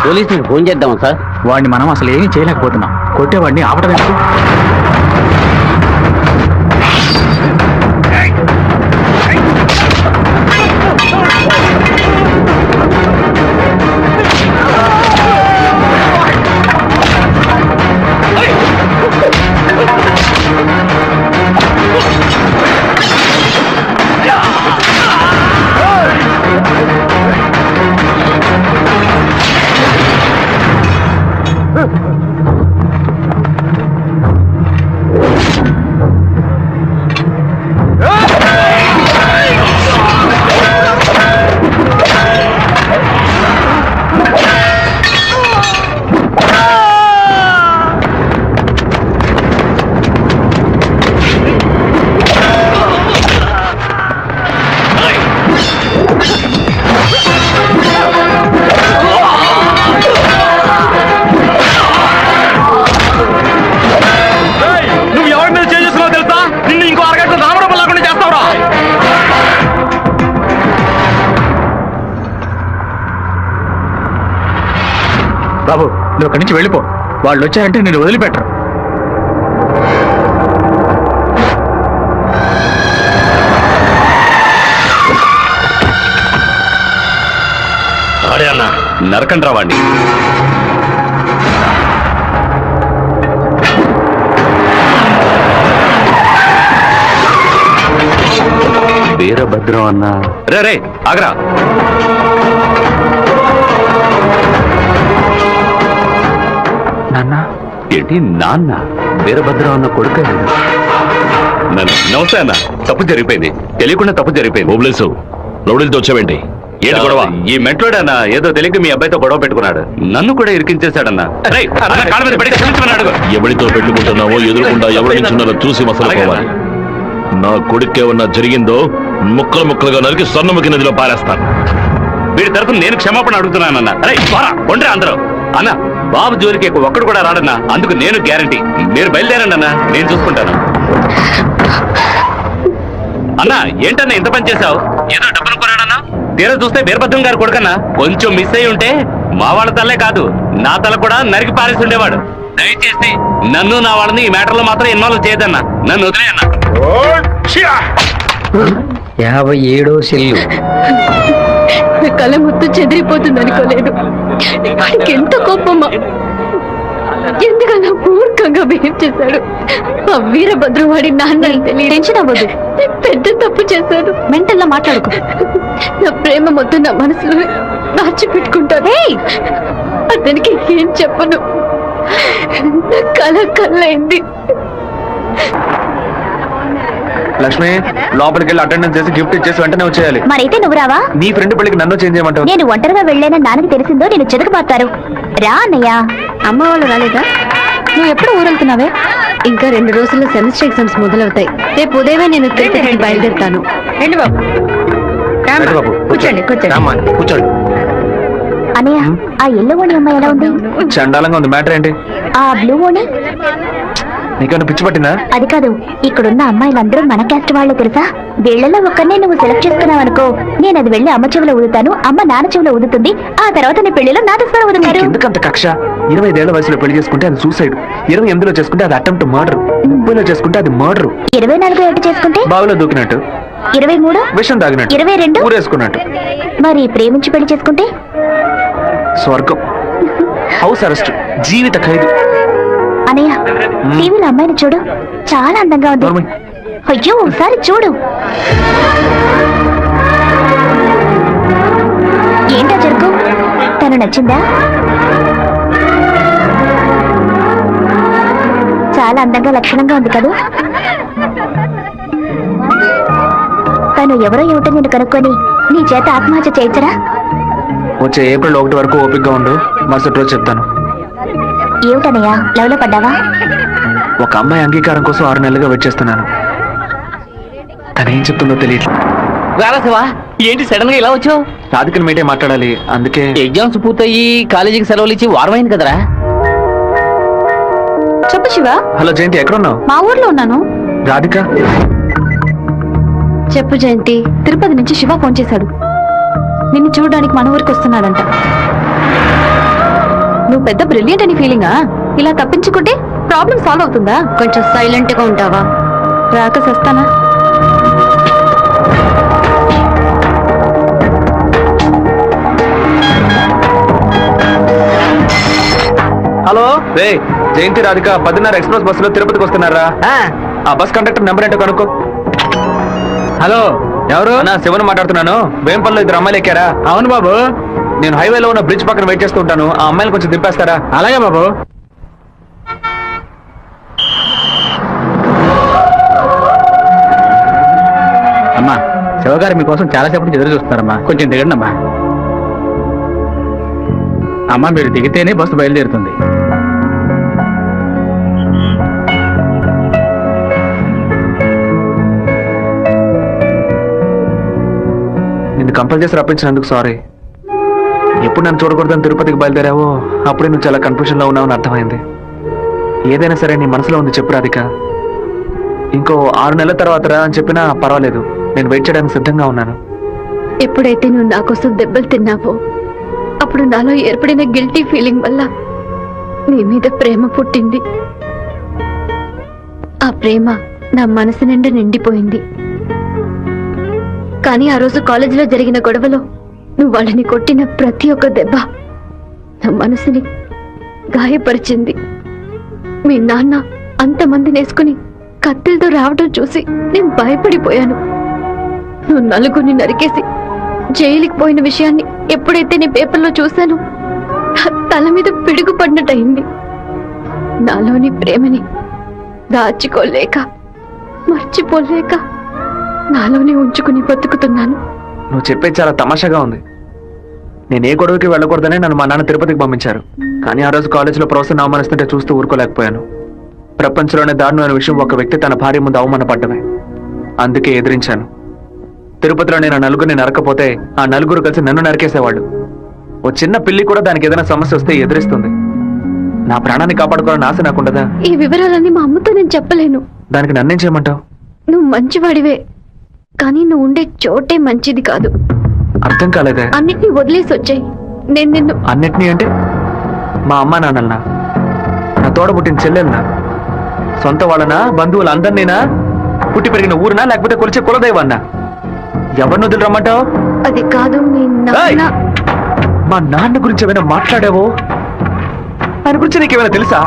Speaker 2: పోలీసులకు ఫోన్ చేద్దామా సార్?
Speaker 7: వాడిని మనం అసలు ఏమీ చేయలేకపోతున్నాం. కొట్టేవాడిని ఆపడం ఎందుకు? బాబు నువ్వు అక్కడి నుంచి వెళ్ళిపో. వాళ్ళు వచ్చారంటే నేను వదిలిపెట్టరు.
Speaker 5: అరే అన్న నరకండి రావండి. వీరభద్రం అన్న రే రే ఆగరా.
Speaker 3: నాన్న
Speaker 5: ఏంటి నాన్న? వీరభద్రం అన్న కొడుకు. నమస్తే అన్న. తప్పు జరిగిపోయింది, తెలియకుండా తప్పు జరిగిపోయింది.
Speaker 8: ఓబ్లేసు రౌడీలతో వచ్చావేంటి? ఏంటి గొడవ?
Speaker 5: ఈ మెంట్లోడన్న ఏదో తెలియక మీ అబ్బాయితో గొడవ పెట్టుకున్నాడు, నన్ను కూడా ఇరికించేశాడన్న. రేయ్, అన్న కాళ్ళ మీద పడి క్షమించమని అడుగు.
Speaker 8: ఎవరితో పెట్టుకుంటున్నావో ఎదురుకుండా ఎవరి నించున్నారో చూసి మసలు పోవాలి. నా కొడుకేమన్నా జరిగిందో ముక్కలు ముక్కలుగా నరికి స్వర్ణముఖి నదిలో పారేస్తాను.
Speaker 5: వీడి తరఫున నేను క్షమాపణ అడుగుతున్నానన్న. రేయ్ పోరా, కొండ్రా అందరూ. అన్న బాబు జోలికి ఒక్కడు కూడా రాడన్నా, అందుకు నేను గ్యారంటీ. మీరు బయలుదేరండి అన్న, నేను చూసుకుంటాను. అన్న ఏంటన్నా ఇంత పని చేశావు? ఏదో డబ్బులు కొన్నాడన్నా, తీరా చూస్తే వీరభద్రం గారు కొడుకన్నా. కొంచెం మిస్ అయి ఉంటే మా వాళ్ళ తల్లే కాదు నా తల కూడా నరికి పారేసి ఉండేవాడు. దయచేసి నన్ను నా వాళ్ళని ఈ మ్యాటర్లో మాత్రం ఇన్వాల్వ్ చేయదన్నా, నన్ను వదిలేయన్నా.
Speaker 7: 57వ సెల్లు.
Speaker 4: కళ్ళ ముత్తు చెదిరిపోతుంది అనుకోలేదు. వాడికి ఎంత కోపమా, ఎందుకన్నా మూర్ఖంగా బిహేవ్ చేశాడు. ఆ వీరభద్రం వాడి నాన్న టెన్షన్ అవ్వదు, పెద్ద తప్పు చేశాడు. మెంటల్లా మాట్లాడుకో. నా ప్రేమ మొత్తం నా మనసులో దాచిపెట్టుకుంటాను. అతనికి ఏం చెప్పను, కళ్ళైంది.
Speaker 3: లక్ష్మి లోపలికి వెళ్ళి అటెండెన్స్ చేసి గిఫ్ట్ ఇచ్చేసి వెంటనే వచ్చేయాలి.
Speaker 4: మరైతే నువ్వు రావా?
Speaker 3: నీ ఫ్రెండ్ పెళ్లికి నన్ను చేంజ్ చేయమంటావు?
Speaker 4: నేను ఒంటరిగా వెళ్ళానని నాన్నకి తెలిసిందో నేను చెదకబాతారు. రా అన్నయ్య. అమ్మ వాళ్ళు రాలేదా?
Speaker 1: నువ్వు ఎప్పుడు ఊరెళ్తున్నావే?
Speaker 4: ఇంకా 2 రోజుల్లో సెమిస్టర్ ఎగ్జామ్స్ మొదలవుతాయి. రేపు ఉదయమే నేను తిరుపతికి బయలుదేరుతాను. రండి బాబు.
Speaker 3: రండి బాబు,
Speaker 4: కూర్చోండి
Speaker 3: రామ్మా, కూర్చోండి.
Speaker 4: అన్నయ్య, ఆ ఎల్లో ఓణి అమ్మాయి ఎలా ఉంది?
Speaker 3: చండాలంగా ఉంది. మ్యాటర్ ఏంటి?
Speaker 4: ఆ బ్లూ ఓణి?
Speaker 3: నీకేమైనా పిచ్చి పట్టిందా?
Speaker 4: అది కాదు, ఇక్కడున్న అమ్మాయిలందరూ మన క్యాస్ట్ వాళ్ళే తెలుసా? వీళ్ళలో ఒక్కరినే నువ్వు సెలెక్ట్ చేసుకున్నావు అనుకో, నేను అది వెళ్ళి అమ్మ చెవిలో ఊదుతాను, అమ్మ నాన్న చెవిలో ఊదుతుంది, ఆ తర్వాత నీ పెళ్లిలో నా దస్వరం ఊదుతారు.
Speaker 3: ఎందుకంత కక్ష? 25 ఏళ్ల వయసులో పెళ్లి చేసుకుంటే అది సూసైడ్, 28లో చేసుకుంటే అది అటెంప్ట్ మర్డర్, 30లో చేసుకుంటే అది మర్డర్,
Speaker 4: 24 ఏట చేసుకుంటే
Speaker 3: బావిలో దూకినట్టు,
Speaker 4: 23,
Speaker 3: విషం తాగినట్టు,
Speaker 4: 22
Speaker 3: ఊరేసుకున్నట్టు.
Speaker 4: మరి ప్రేమించి పెళ్లి చేసుకుంటే
Speaker 3: స్వర్గం, హౌస్ అరెస్ట్, జీవిత ఖైదు.
Speaker 4: అనయ్య, టీవీలో అమ్మాయిని చూడు, చాలా అందంగా ఉంది.
Speaker 3: నోర్మై.
Speaker 4: అయ్యో ఒకసారి చూడు. ఏంటా చెరుకు? తను నచ్చిందా? చాలా అందంగా లక్షణంగా ఉంది కదా. తను ఎవరో ఏమిటో నేను కనుక్కొని నీ చేత ఆత్మహత్య చేయించరా?
Speaker 3: వచ్చే ఏప్రిల్ 1 వరకు ఓపికగా ఉండు, మరుసటి రోజు చెప్తాను.
Speaker 4: ఏమిటనయ్యా, లవ్ లో పడ్డావా?
Speaker 3: ఒక అమ్మాయి అంగీకారం కోసం 6 నెలలుగా వెయిట్ చేస్తున్నాను. తనేం చెప్తుందో తెలియదు.
Speaker 2: రారాశివా, ఏంటి సడన్ గా ఇలా వచ్చావు?
Speaker 3: రాధికని మీటే మాట్లాడాలి, అందుకే.
Speaker 2: ఎగ్జామ్స్ పూర్తయి కాలేజీకి సెలవులు ఇచ్చి వారమైంది కదరా.
Speaker 1: చెప్పు శివ.
Speaker 3: హలో జయంతి, ఎక్కడున్నావు?
Speaker 1: మా ఊర్లో ఉన్నాను.
Speaker 3: రాధిక?
Speaker 1: చెప్పు జయంతి. తిరుపతి నుంచి శివ ఫోన్ చేశాడు. నిన్ను చూడడానికి మన ఊరికి వస్తున్నాడంట. నువ్వు పెద్ద బ్రిలియంట్ అని ఫీలింగా? ఇలా తప్పించుకుంటే ప్రాబ్లం సాల్వ్ అవుతుందా?
Speaker 4: కొంచెం సైలెంట్ గా ఉంటావా?
Speaker 1: రాక సస్తానా?
Speaker 3: హలో రే, జయంతి రాధిక 10:30 ఎక్స్ప్రెస్ బస్సులో తిరుపతికి వస్తున్నారా? ఆ బస్ కండక్టర్ నెంబర్ ఏంటో కనుక్కో.
Speaker 7: హలో, ఎవరు?
Speaker 3: నా శివన్ మాట్లాడుతున్నాను. వేంపల్లో 2 అమ్మాయిలు ఎక్కారా?
Speaker 7: అవును బాబు.
Speaker 3: నేను హైవేలో ఉన్న బ్రిడ్జ్ పక్కన వెయిట్ చేస్తూ ఉంటాను. ఆ అమ్మాయిలు కొంచెం దింపేస్తారా?
Speaker 7: అలాగే బాబు. అమ్మా, శివగారు మీకోసం చాలాసేపు నుంచి ఎదురు చూస్తున్నారమ్మా, కొంచెం దిగండి అమ్మా. అమ్మా, మీరు దిగితేనే బస్సు బయలుదేరుతుంది.
Speaker 3: నిన్ను కంపల్ చేసి రప్పించినందుకు సారీ. ఎప్పుడు నన్ను చూడకూడదని తిరుపతికి బయలుదేరావో అప్పుడే నువ్వు చాలా కన్ఫ్యూజన్ లో ఉన్నావని అర్థమైంది. ఏదైనా సరే నీ మనసులో ఉంది చెప్పు రాధిక. ఇంకో 6 నెలల తర్వాత రా అని చెప్పినా పర్వాలేదు, నేను వెయిట్ చేయడానికి సిద్ధంగా ఉన్నాను.
Speaker 4: ఎప్పుడైతే నువ్వు నా కోసం దెబ్బలు తిన్నావో అప్పుడు అప్పుడు నాలో ఏర్పడిన గిల్టీ ఫీలింగ్ వల్ల నీ మీద ప్రేమ పుట్టింది. ఆ ప్రేమ నా మనసు నిండా నిండిపోయింది. కానీ ఆ రోజు కాలేజీలో జరిగిన గొడవలో నువ్వు వాళ్ళని కొట్టిన ప్రతి ఒక్క దెబ్బ నా మనసుని గాయపరిచింది. మీ నాన్న అంతమందిని వేసుకుని కత్తిలతో రావడం చూసి నేను భయపడిపోయాను. నువ్వు నలుగురిని నరికేసి జైలుకి పోయిన విషయాన్ని ఎప్పుడైతే నీ పేపర్లో చూశానో నా తల మీద పిడుగు పడినట్టయింది. నాలోని ప్రేమని దాచుకోలేక మర్చిపోలేక నాలోనే ఉంచుకుని బతుకుతున్నాను.
Speaker 3: నువ్వు చెప్పేది చాలా తమాషాగా ఉంది. నేను ఏ గొడవకి వెళ్ళకూడదని నన్ను మా నాన్న తిరుపతికి పంపించారు. కానీ ఆ రోజు కాలేజీలో ప్రొఫెసర్ అవమానిస్తుంటే చూస్తూ ఊరుకోలేకపోయాను. ప్రపంచంలోనే దారుణమైన విషయం ఒక వ్యక్తి తన భార్య ముందు అవమానపడ్డమే. అందుకే ఎదిరించాను. తిరుపతిలో నేను నలుగురిని నరకపోతే ఆ నలుగురు కలిసి నన్ను నరికేసేవాళ్ళు. ఓ చిన్న పిల్లి కూడా దానికి ఏదైనా సమస్య వస్తే ఎదిరిస్తుంది. నా ప్రాణాన్ని కాపాడుకోవాలని ఆశ నాకుండదా?
Speaker 4: ఈ వివరాలన్నీ మా అమ్మతో నేను చెప్పలేను.
Speaker 3: దానికి నన్నేం చేయమంటావు?
Speaker 4: నువ్వు మంచివాడివే, కానీ నువ్వు ఉండే చోటే మంచిది కాదు.
Speaker 3: అర్థం కాలేదే.
Speaker 4: అన్నిటినీ వదిలేసి వచ్చాయి. నేను నిన్ను
Speaker 3: అన్నిటినీ అంటే మా అమ్మ నాన్నల్నా, నా తోడబుట్టిన చెల్లెల్నా, సొంత వాళ్ళనా, బంధువులందరినీనా, పుట్టి పెరిగిన ఊరునా, లేకపోతే కొలిచే కులదైవాన్నా? ఎవరిని వదిలి రమ్మంటావు?
Speaker 4: అది కాదు మీ నాన్న.
Speaker 3: మా నాన్న గురించి ఏమైనా మాట్లాడావో? ఆయన గురించి నీకేమైనా తెలుసా?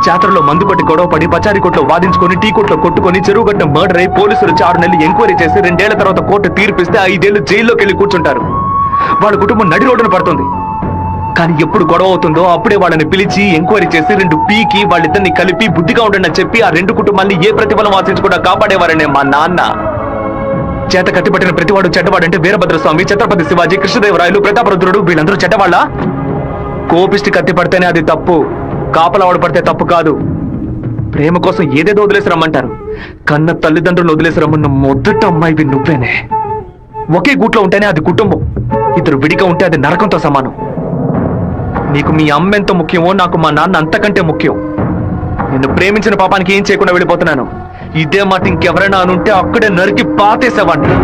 Speaker 3: జాతరలో మందు కొట్టి గొడవ పడి పచారీ కొట్లో వాదించుకొని టీ కొట్లో కొట్టుకొని చెరువు గట్ట మర్డర్ అయి పోలీసులు 6 నెలలు ఎంక్వైరీ చేసి 2 ఏళ్ల తర్వాత కోర్టు తీర్పిస్తే 5 ఏళ్లు జైల్లోకి వెళ్ళి కూర్చుంటారు. వాళ్ళ కుటుంబం నడి రోడ్డున పడుతుంది. కానీ ఎప్పుడు గొడవ అవుతుందో అప్పుడే వాళ్ళని పిలిచి ఎంక్వైరీ చేసి 2 పీకి వాళ్ళిద్దరిని కలిపి బుద్ధిగా ఉండండి అని చెప్పి ఆ 2 కుటుంబాన్ని ఏ ప్రతిఫలం ఆశించకుండా కాపాడేవారనే మా నాన్న. చేత కత్తిపట్టిన ప్రతివాడు చెడ్డవాడంటే వీరభద్రస్వామి, ఛత్రపతి శివాజీ, కృష్ణదేవరాయలు, ప్రతాపరుద్రుడు వీళ్ళందరూ చెడ్డవాళ్ళ? కోపిష్టి కత్తి పడితేనే అది తప్పు, కాపలవాడు పడితే తప్పు కాదు. ప్రేమ కోసం ఏదేదో వదిలేసి రమ్మంటారు. కన్న తల్లిదండ్రులు వదిలేసి రమ్మన్న మొదటి అమ్మాయివి నువ్వేనే. ఒకే గూట్లో ఉంటేనే అది కుటుంబం, 2 విడిగా ఉంటే అది నరకంతో సమానం. నీకు మీ అమ్మ ఎంత ముఖ్యమో నాకు మా నాన్న అంతకంటే ముఖ్యం. నిన్ను ప్రేమించిన పాపానికి ఏం చేయకుండా వెళ్ళిపోతున్నాను. ఇదే మాట ఇంకెవరైనా అనుంటే అక్కడే నరికి పాతేసేవాడిని.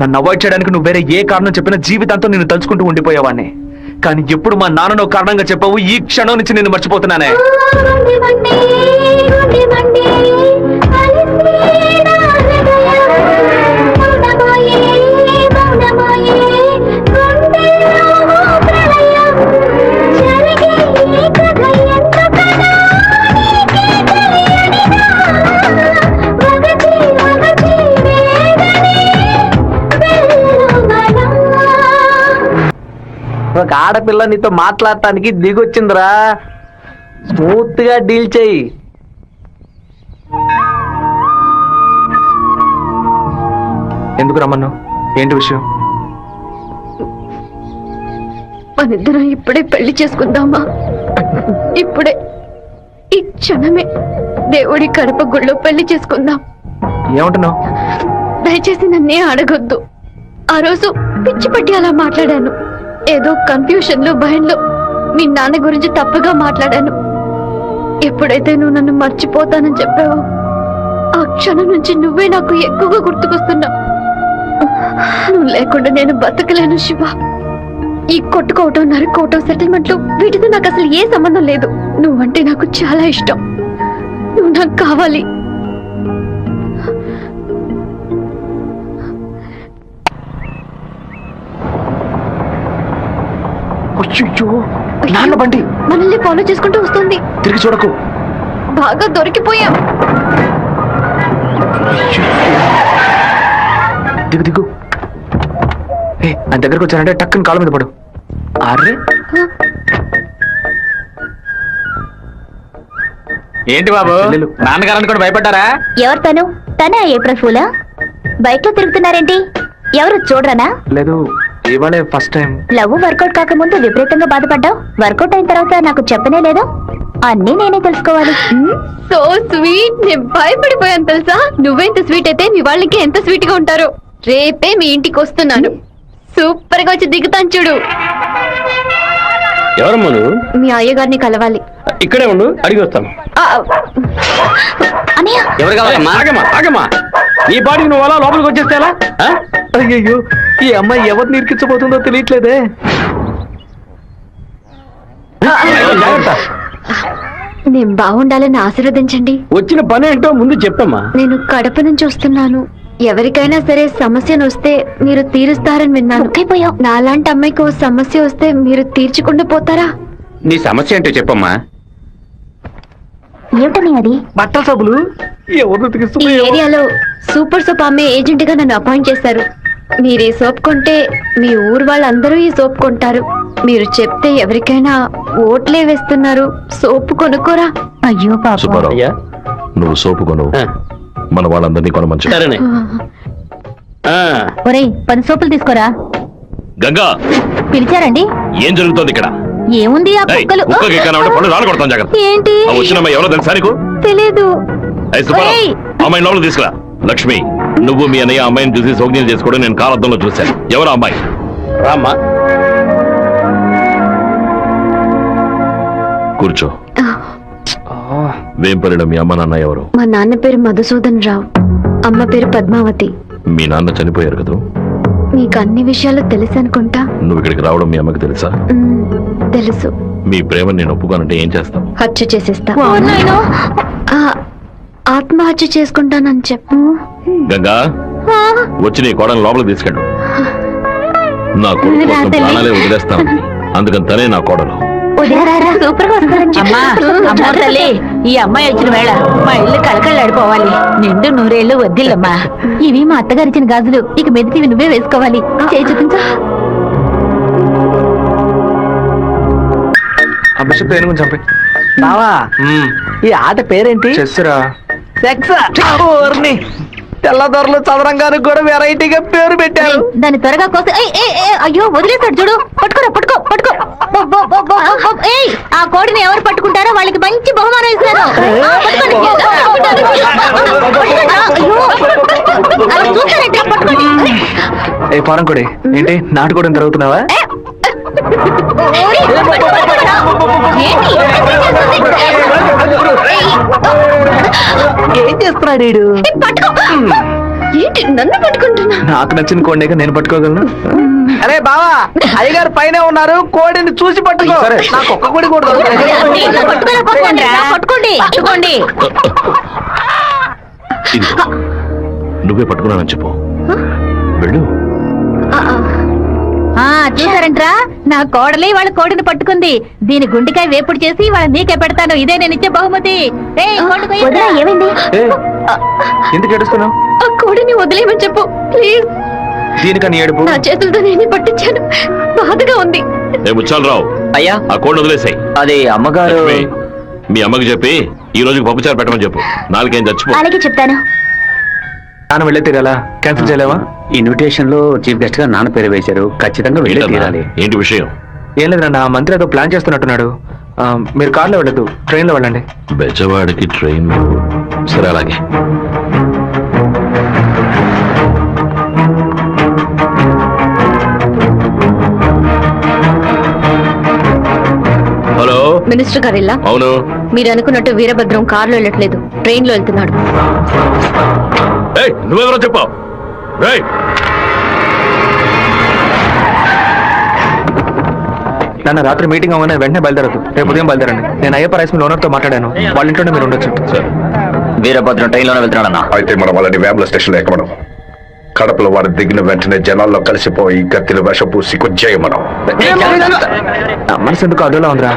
Speaker 3: నన్ను అవాయిడ్ చేయడానికి నువ్వు వేరే ఏ కారణం చెప్పినా జీవితాంతం నిన్ను తలుచుకుంటూ ఉండిపోయేవాడిని. కానీ ఎప్పుడు మా నాన్నను కారణంగా చెప్పావు, ఈ క్షణం నుంచి నేను మర్చిపోతున్నానే.
Speaker 7: ఒక ఆడపిల్ల నీతో మాట్లాడటానికి దిగొచ్చిందిరా. స్మూత్ గా డీల్ చెయ్యి.
Speaker 3: ఎందుకు రమ్మన్నావు? ఏంటి విషయం?
Speaker 4: మనిద్దరం ఇప్పుడే పెళ్లి చేసుకుందామా? ఇప్పుడే, ఈ క్షణమే దేవుడి కడప గుళ్ళో పెళ్లి చేసుకుందాం.
Speaker 3: ఏమంటున్నావు?
Speaker 4: దయచేసి నన్నే అడగొద్దు. ఆ రోజు పిచ్చి పట్టి అలా మాట్లాడాను. ఏదో కన్ఫ్యూషన్ లో భయంలో మీ నాన్న గురించి తప్పుగా మాట్లాడాను. ఎప్పుడైతే నువ్వు నన్ను మర్చిపోతానని చెప్పావో ఆ క్షణం నుంచి నువ్వే నాకు ఎక్కువగా గుర్తుకొస్తున్నావు. నువ్వు లేకుండా నేను బతకలేను శివ. ఈ కొట్టుకోవటం, నరుకోవటం, సెటిల్మెంట్లు వీటితో నాకు అసలు ఏ సంబంధం లేదు. నువ్వంటే నాకు చాలా ఇష్టం. నువ్వు నాకు కావాలి.
Speaker 3: అయ్యో, నాన్న బండి
Speaker 4: మనల్ని ఫాలో చేసుకుంటూ వస్తుంది.
Speaker 3: తిరిగి చూడకు.
Speaker 4: బాగా దొరికిపోయాం.
Speaker 3: దిగు దిగు. ఆయన దగ్గరకు వచ్చానంటే టక్కుని కాళ్ళ మీద పడు. అరే
Speaker 2: ఏంటి బాబు, నాన్నగారని కూడా భయపడ్డారా?
Speaker 4: ఎవరు తను? తనే ఏప్రిల్ ఫూలా? బయట తిరుగుతున్నారేంటి? ఎవరు చూడరానా?
Speaker 3: లేదు, ఇవాళే ఫస్ట్ టైం.
Speaker 4: లవ్ వర్కౌట్ కాకముందు విపరీతంగా బాధపడ్డావు. వర్కౌట్ అయిన తర్వాత నాకు చెప్పనే లేదు. అన్నీ నేనే తెలుసుకోవాలి. So sweet. నేను భయపడిపోయాను తెలుసా. నువ్వెంత స్వీట్ అయితే మీ వాళ్ళకి ఎంత స్వీట్ గా ఉంటారో. రేపే మీ ఇంటికి వస్తున్నాను. సూపర్ గా వచ్చి దిగుతాను చూడు.
Speaker 5: ఎవరమ్మా నువ్వు?
Speaker 4: మీ అయ్యగారిని కలవాలి.
Speaker 5: ఇక్కడే ఉండు, అడిగి వస్తాను.
Speaker 4: అన్నయ్య,
Speaker 2: ఎవరు కావాలమ్మా?
Speaker 5: ఆగమ్మా ఆగమ్మా, నీ పాటికి నువ్వు అలా లోపలికి వచ్చేస్తే ఎలా?
Speaker 3: అయ్యయ్యో,
Speaker 7: ఈ అమ్మాయి ఎవరిని ఇరికించబోతుందో తెలియట్లేదే. జాగ్రత్త.
Speaker 4: నేను బాగుండాలని ఆశీర్వదించండి.
Speaker 5: వచ్చిన పని ఏంటో ముందు చెప్పమ్మా.
Speaker 4: నేను కడప నుంచి వస్తున్నాను. ఎవరికైనా సరే సమస్యను వస్తే మీరు తీరుస్తారని విన్నాను. నాలాంటి అమ్మాయికి ఓ సమస్య వస్తే మీరు తీర్చకుండా పోతారా?
Speaker 5: నీ సమస్య ఏంటో చెప్పమ్మా.
Speaker 4: ఏమిటని అది?
Speaker 7: బట్టల సబ్బులు ఎవరు
Speaker 4: ఈ
Speaker 7: ఉతికిస్తుందో ఏమో.
Speaker 4: ఏరియాలో సూపర్ సోప్ అమ్మే ఏజెంట్ గా నన్ను అపాయింట్ చేశారు. మీరు ఈ సోప్ కొంటే మీ ఊరు వాళ్ళందరూ ఈ సోప్ కొంటారు. మీరు చెప్తే ఎవరికైనా ఓట్లే వేస్తున్నారు. సోపు కొనుక్కోరా. అయ్యో
Speaker 8: సుబ్బారావు
Speaker 5: అయ్యా
Speaker 8: నువ్వు సోపు కొను, మన వాళ్ళందరినీ కొనమని చెప్పు.
Speaker 5: సరేనే.
Speaker 4: ఒరేయ్ 10 సోపులు తీసుకోరా.
Speaker 8: గంగా
Speaker 4: పిలిచారండి?
Speaker 8: ఏం జరుగుతోంది ఇక్కడ?
Speaker 4: ఏముంది ఆ
Speaker 8: ఏయ్,
Speaker 4: కుక్కలు?
Speaker 8: కుక్కకి ఎక్కానంటే పళ్ళు రాలగొడతాం జాగ్రత్త.
Speaker 4: ఏంటి?
Speaker 8: ఆ వచ్చిన అమ్మాయి ఎవరో తెలుసా నీకు?
Speaker 4: తెలీదు.
Speaker 8: ఏయ్ సుబ్బారావు,
Speaker 4: ఏయ్.
Speaker 8: అమ్మాయి లోపల తీసుకురా. లక్ష్మి, నువ్వు మీ అన్నయ్య అమ్మాయిని చూసి సౌజ్ఞం చేసుకోవడం నేను కాలద్దంలో చూశాను. ఎవరు అమ్మాయి?
Speaker 5: రామ్మా.
Speaker 8: కూర్చో. వేంపల్లిలో మీ అమ్మ నాన్న ఎవరు?
Speaker 4: మా నాన్న పేరు మధుసూదన్ రావు, అమ్మ పేరు పద్మావతి.
Speaker 8: మీ నాన్న చనిపోయారు కదా?
Speaker 4: మీకు అన్ని విషయాలు తెలుసు అనుకుంటా.
Speaker 8: నువ్వు ఇక్కడికి రావడం మీ అమ్మకి తెలుసా?
Speaker 4: తెలుసు.
Speaker 8: మీ ప్రేమ నేను ఒప్పుకోనంటే ఏం చేస్తావు?
Speaker 4: హత్య చేసేస్తా. ఆ, ఆత్మహత్య చేసుకుంటానని చెప్పు.
Speaker 8: గంగా, వచ్చి నీ కోడని లోపలికి తీసుకెళ్ళు. నా కొడుకు కోసం ప్రాణాలే వదిలేస్తాను, అందుకని తనే నా కోడలు.
Speaker 4: సూపర్ గా వస్తారని
Speaker 9: అమ్మా తల్లి, ఈ అమ్మాయి వచ్చిన వేళ మా ఇల్లు కళకళలాడిపోవాలి. నిండు నూరేళ్లు వద్దిల్లమ్మా.
Speaker 4: ఇవి మా అత్తగారిచ్చిన గాజులు. ఇక మెదిటివి నువ్వే వేసుకోవాలి. చేయి చూపించు.
Speaker 3: ఆ బిషప్ ఏనుగుని చంపే.
Speaker 7: బావా ఈ ఆట పేరేంటి?
Speaker 3: చెస్సురా.
Speaker 7: సెక్స్. ఓర్ని తెల్లదొరలు చదరంగానికి కూడా వెరైటీగా పేరు పెట్టారు.
Speaker 4: దాన్ని త్వరగా కోసి అయ్యో వదిలేస్తాడు చూడు. పట్టుకోరా, పట్టుకో పట్టుకో. ఏయ్, ఆ కోడిని ఎవరు పట్టుకుంటారో వాళ్ళకి మంచి బహుమానం ఇస్తాను. చూస్తారంటే పట్టుకోండి.
Speaker 3: ఏ పారం కొడి, ఏంటి నాటుకోవడం జరుగుతున్నావా?
Speaker 7: ఏం చేస్తున్నాడు వీడు?
Speaker 4: ఏంటి నన్ను పట్టుకుంటున్నా?
Speaker 3: నాకు నచ్చిన కోడిని నేను పట్టుకోగలను.
Speaker 7: అరే బావా, అయ్యగారు పైన ఉన్నారు, కోడిని చూసి పట్టుకో.
Speaker 3: సరే.
Speaker 7: నాకు ఒక్క కోడి కూడా దొరకలేదు.
Speaker 9: పట్టుకోండి పట్టుకోండి.
Speaker 8: ఇదిగో, నువ్వే పట్టుకున్నానని చెప్పు. వెళ్ళు.
Speaker 9: చూసారంట్రా, నా కోడలి వాళ్ళ కోడిని పట్టుకుంది. దీని గుండెకాయ వేపుడు చేసి వాళ్ళ నీకే పెడతాను. ఇదే నేను ఇచ్చే బహుమతి.
Speaker 4: ఏమైంది?
Speaker 3: ఏ, ఎందుకు ఏడుస్తున్నావు?
Speaker 4: ఆ కోడిని వదిలేయమని చెప్పు ప్లీజ్.
Speaker 3: దీనికని ఏడుపు?
Speaker 4: నా చేతులతో నేను పట్టించాను, బాధగా ఉంది.
Speaker 8: ఏ ముచ్చాలరావు,
Speaker 5: అయ్యా
Speaker 8: ఆ కోడిని వదిలేసాయి.
Speaker 5: అది అమ్మగారు.
Speaker 8: లక్ష్మి, మీ అమ్మకి చెప్పి ఈ రోజుకి పప్పుచారు పెట్టమని చెప్పు. నాలుగేం చచ్చిపో.
Speaker 4: అలాగే చెప్తాను.
Speaker 3: నాన్న వెళ్ళే తీరాలా? క్యాన్సిల్ చేయలేవా?
Speaker 5: ఇన్విటేషన్ లో చీఫ్ గెస్ట్ గా నాన్న పేరు వేశారు, ఖచ్చితంగా వెళ్ళే తీరాలి.
Speaker 8: ఏంటి విషయం?
Speaker 3: ఏం లేదండి, ఆ మంత్రి ఏదో ప్లాన్ చేస్తున్నట్టున్నాడు. మీరు కార్లో వెళ్ళదు, ట్రైన్లో వెళ్ళండి.
Speaker 8: బెజవాడికి ట్రైన్? సరే అలాగే. హలో
Speaker 4: మినిస్టర్ గారు ఇలా
Speaker 8: అవును.
Speaker 4: మీరు అనుకున్నట్టు వీరభద్రం కారులో వెళ్ళట్లేదు, ట్రైన్ లో వెళ్తున్నాడు.
Speaker 8: ఏయ్, నువ్వెవరో చెప్పావు? ఏయ్,
Speaker 3: నన్ను రాత్రి మీటింగ్ అవ్వగానే వెంటనే బయలుదేరదు, రేపు ఉదయం బయలుదేరండి. నేను అయ్యప్ప రైస్ మిల్ ఓనర్తో మాట్లాడాను, వాళ్ళ ఇంట్లోనే మీరు ఉండొచ్చు.
Speaker 8: సరే.
Speaker 5: వీరభద్రం ట్రైన్ లోనే వెళ్తున్నాడన్నా.
Speaker 10: అయితే మనం వాళ్ళని వేముల స్టేషన్ లో ఎక్కమనం. కడపలో వారు దిగిన వెంటనే జనాల్లో కలిసిపోయి గత్తిలో విషపూసి కొచ్చేయమనం.
Speaker 3: మనసు ఎందుకు అదోలా ఉందిరా,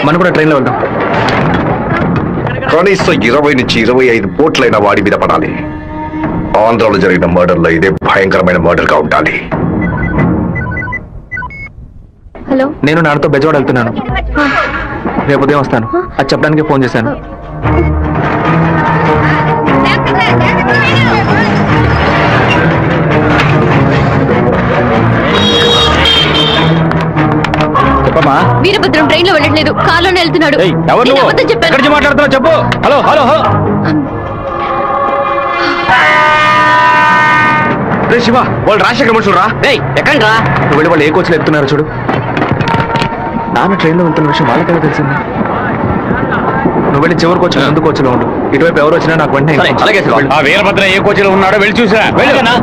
Speaker 3: మనం కూడా ట్రైన్లో వెళ్దాం.
Speaker 10: కనీసం 20 నుంచి 25 పోట్లైన వాడి మీద పడాలి. ఆంధ్రాలో జరిగిన మర్డర్ లో ఇదే భయంకరమైన మర్డర్ గా ఉండాలి.
Speaker 4: హలో,
Speaker 3: నేను నాన్నతో బెజవాడ వెళ్తున్నాను, రేపు ఉదయం వస్తాను. అది చెప్పడానికి ఫోన్ చేశాను.
Speaker 5: చెప్పమ్మా.
Speaker 4: వీరభద్రం ట్రైన్ లో వెళ్ళట్లేదు, కారులోనే వెళ్తున్నాడు.
Speaker 5: ఎవరు
Speaker 4: నేను అబద్ధం చెప్పాను.
Speaker 5: ఎక్కడి నుంచి మాట్లాడుతున్నావు చెప్పు. Hello hello hello.
Speaker 3: రే శివ, వాళ్ళు రాజశేఖర మనుషులు రా.
Speaker 5: ఎక్కడి రా?
Speaker 3: నువ్వు వెళ్ళి వాళ్ళు ఏ కోచ్లో ఎక్కుతున్నారు చూడు. నాన్న ట్రైన్లో వెళ్తున్న విషయం వాళ్ళకెలా తెలిసింది? నువ్వు వెళ్ళి చివరి కోచ్ ముందు కోచ్లో ఉండు. ఇటువైపు ఎవరు వచ్చినా నాకు వెంటనే
Speaker 5: అలాగే.
Speaker 3: వెళ్ళు.
Speaker 5: ఆ వీరభద్ర ఏ కోచ్లో ఉన్నాడో వెళ్ళి చూసిరా. వెళ్ళనా?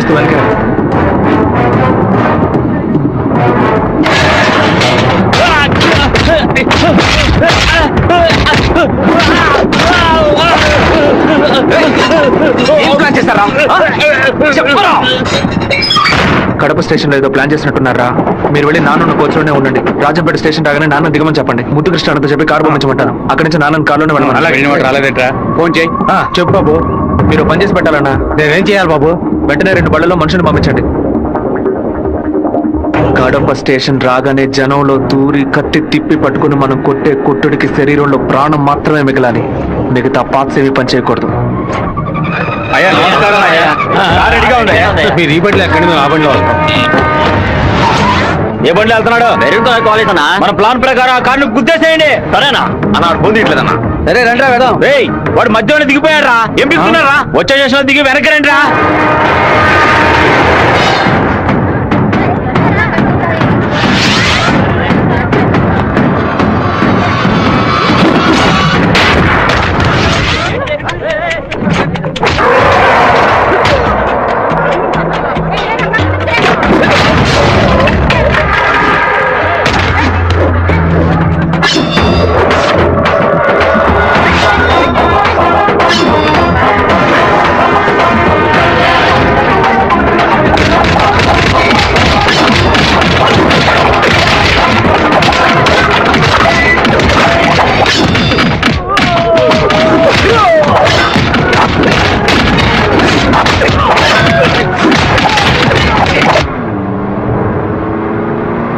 Speaker 3: ఆలోచిస్తూ వెనక కడప స్టేషన్ లో ఏదో ప్లాన్ చేసినట్టున్నారా? మీరు వెళ్ళి నాన్న కోచ్లోనే ఉండండి. రాజంపేట స్టేషన్ రాగానే నాన్న దిగమని చెప్పండి. ముద్దు కృష్ణతో చెప్పి కారు పంపించమంటాను. అక్కడి నుంచి నాన్న కారులోనే వెళ్ళమని.
Speaker 5: ఫోన్ చేయి.
Speaker 3: చెప్పు బాబు. మీరు పని చేసి పెట్టాలన్నా.
Speaker 5: నేనేం చేయాలి బాబు?
Speaker 3: వెంటనే 2 బళ్ళలో మనుషుని పంపించండి. కడప స్టేషన్ రాగానే జనంలో దూరి కత్తి తిప్పి పట్టుకుని మనం కొట్టే కొట్టుడికి శరీరంలో ప్రాణం మాత్రమే మిగలాలి. మిగతా పార్ట్స్ ఏమి పని చేయకూడదు.
Speaker 5: అయ్యా నమస్కారం అయ్యా. కార్ రెడీగా ఉంది. మీరు ఈ బండిలో ఎక్కడి నుంచి ఆ బండిలో వస్తాం. ఏ బండిలో వెళ్తున్నాడు? కాలేజ్ అన్నా. మన ప్లాన్ ప్రకారం ఆ కార్ను గుద్దేసేయండి. సరేనా అన్న? ఫోన్ తీయట్లేదన్నా. సరే రండి రా వెళ్దాం. రేయ్ వాడు మధ్యలో దిగిపోయారా? ఏం దిగుతున్నారా? వచ్చే స్టేషన్ దిగి వెనక్కి రండి రా.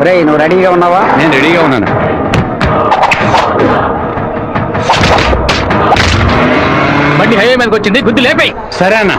Speaker 5: రే నువ్వు రెడీగా ఉన్నావా? నేను రెడీగా ఉన్నాను. బండి హైవే మీదకి వచ్చింది, గుద్దు లేపే. సరే అన్న.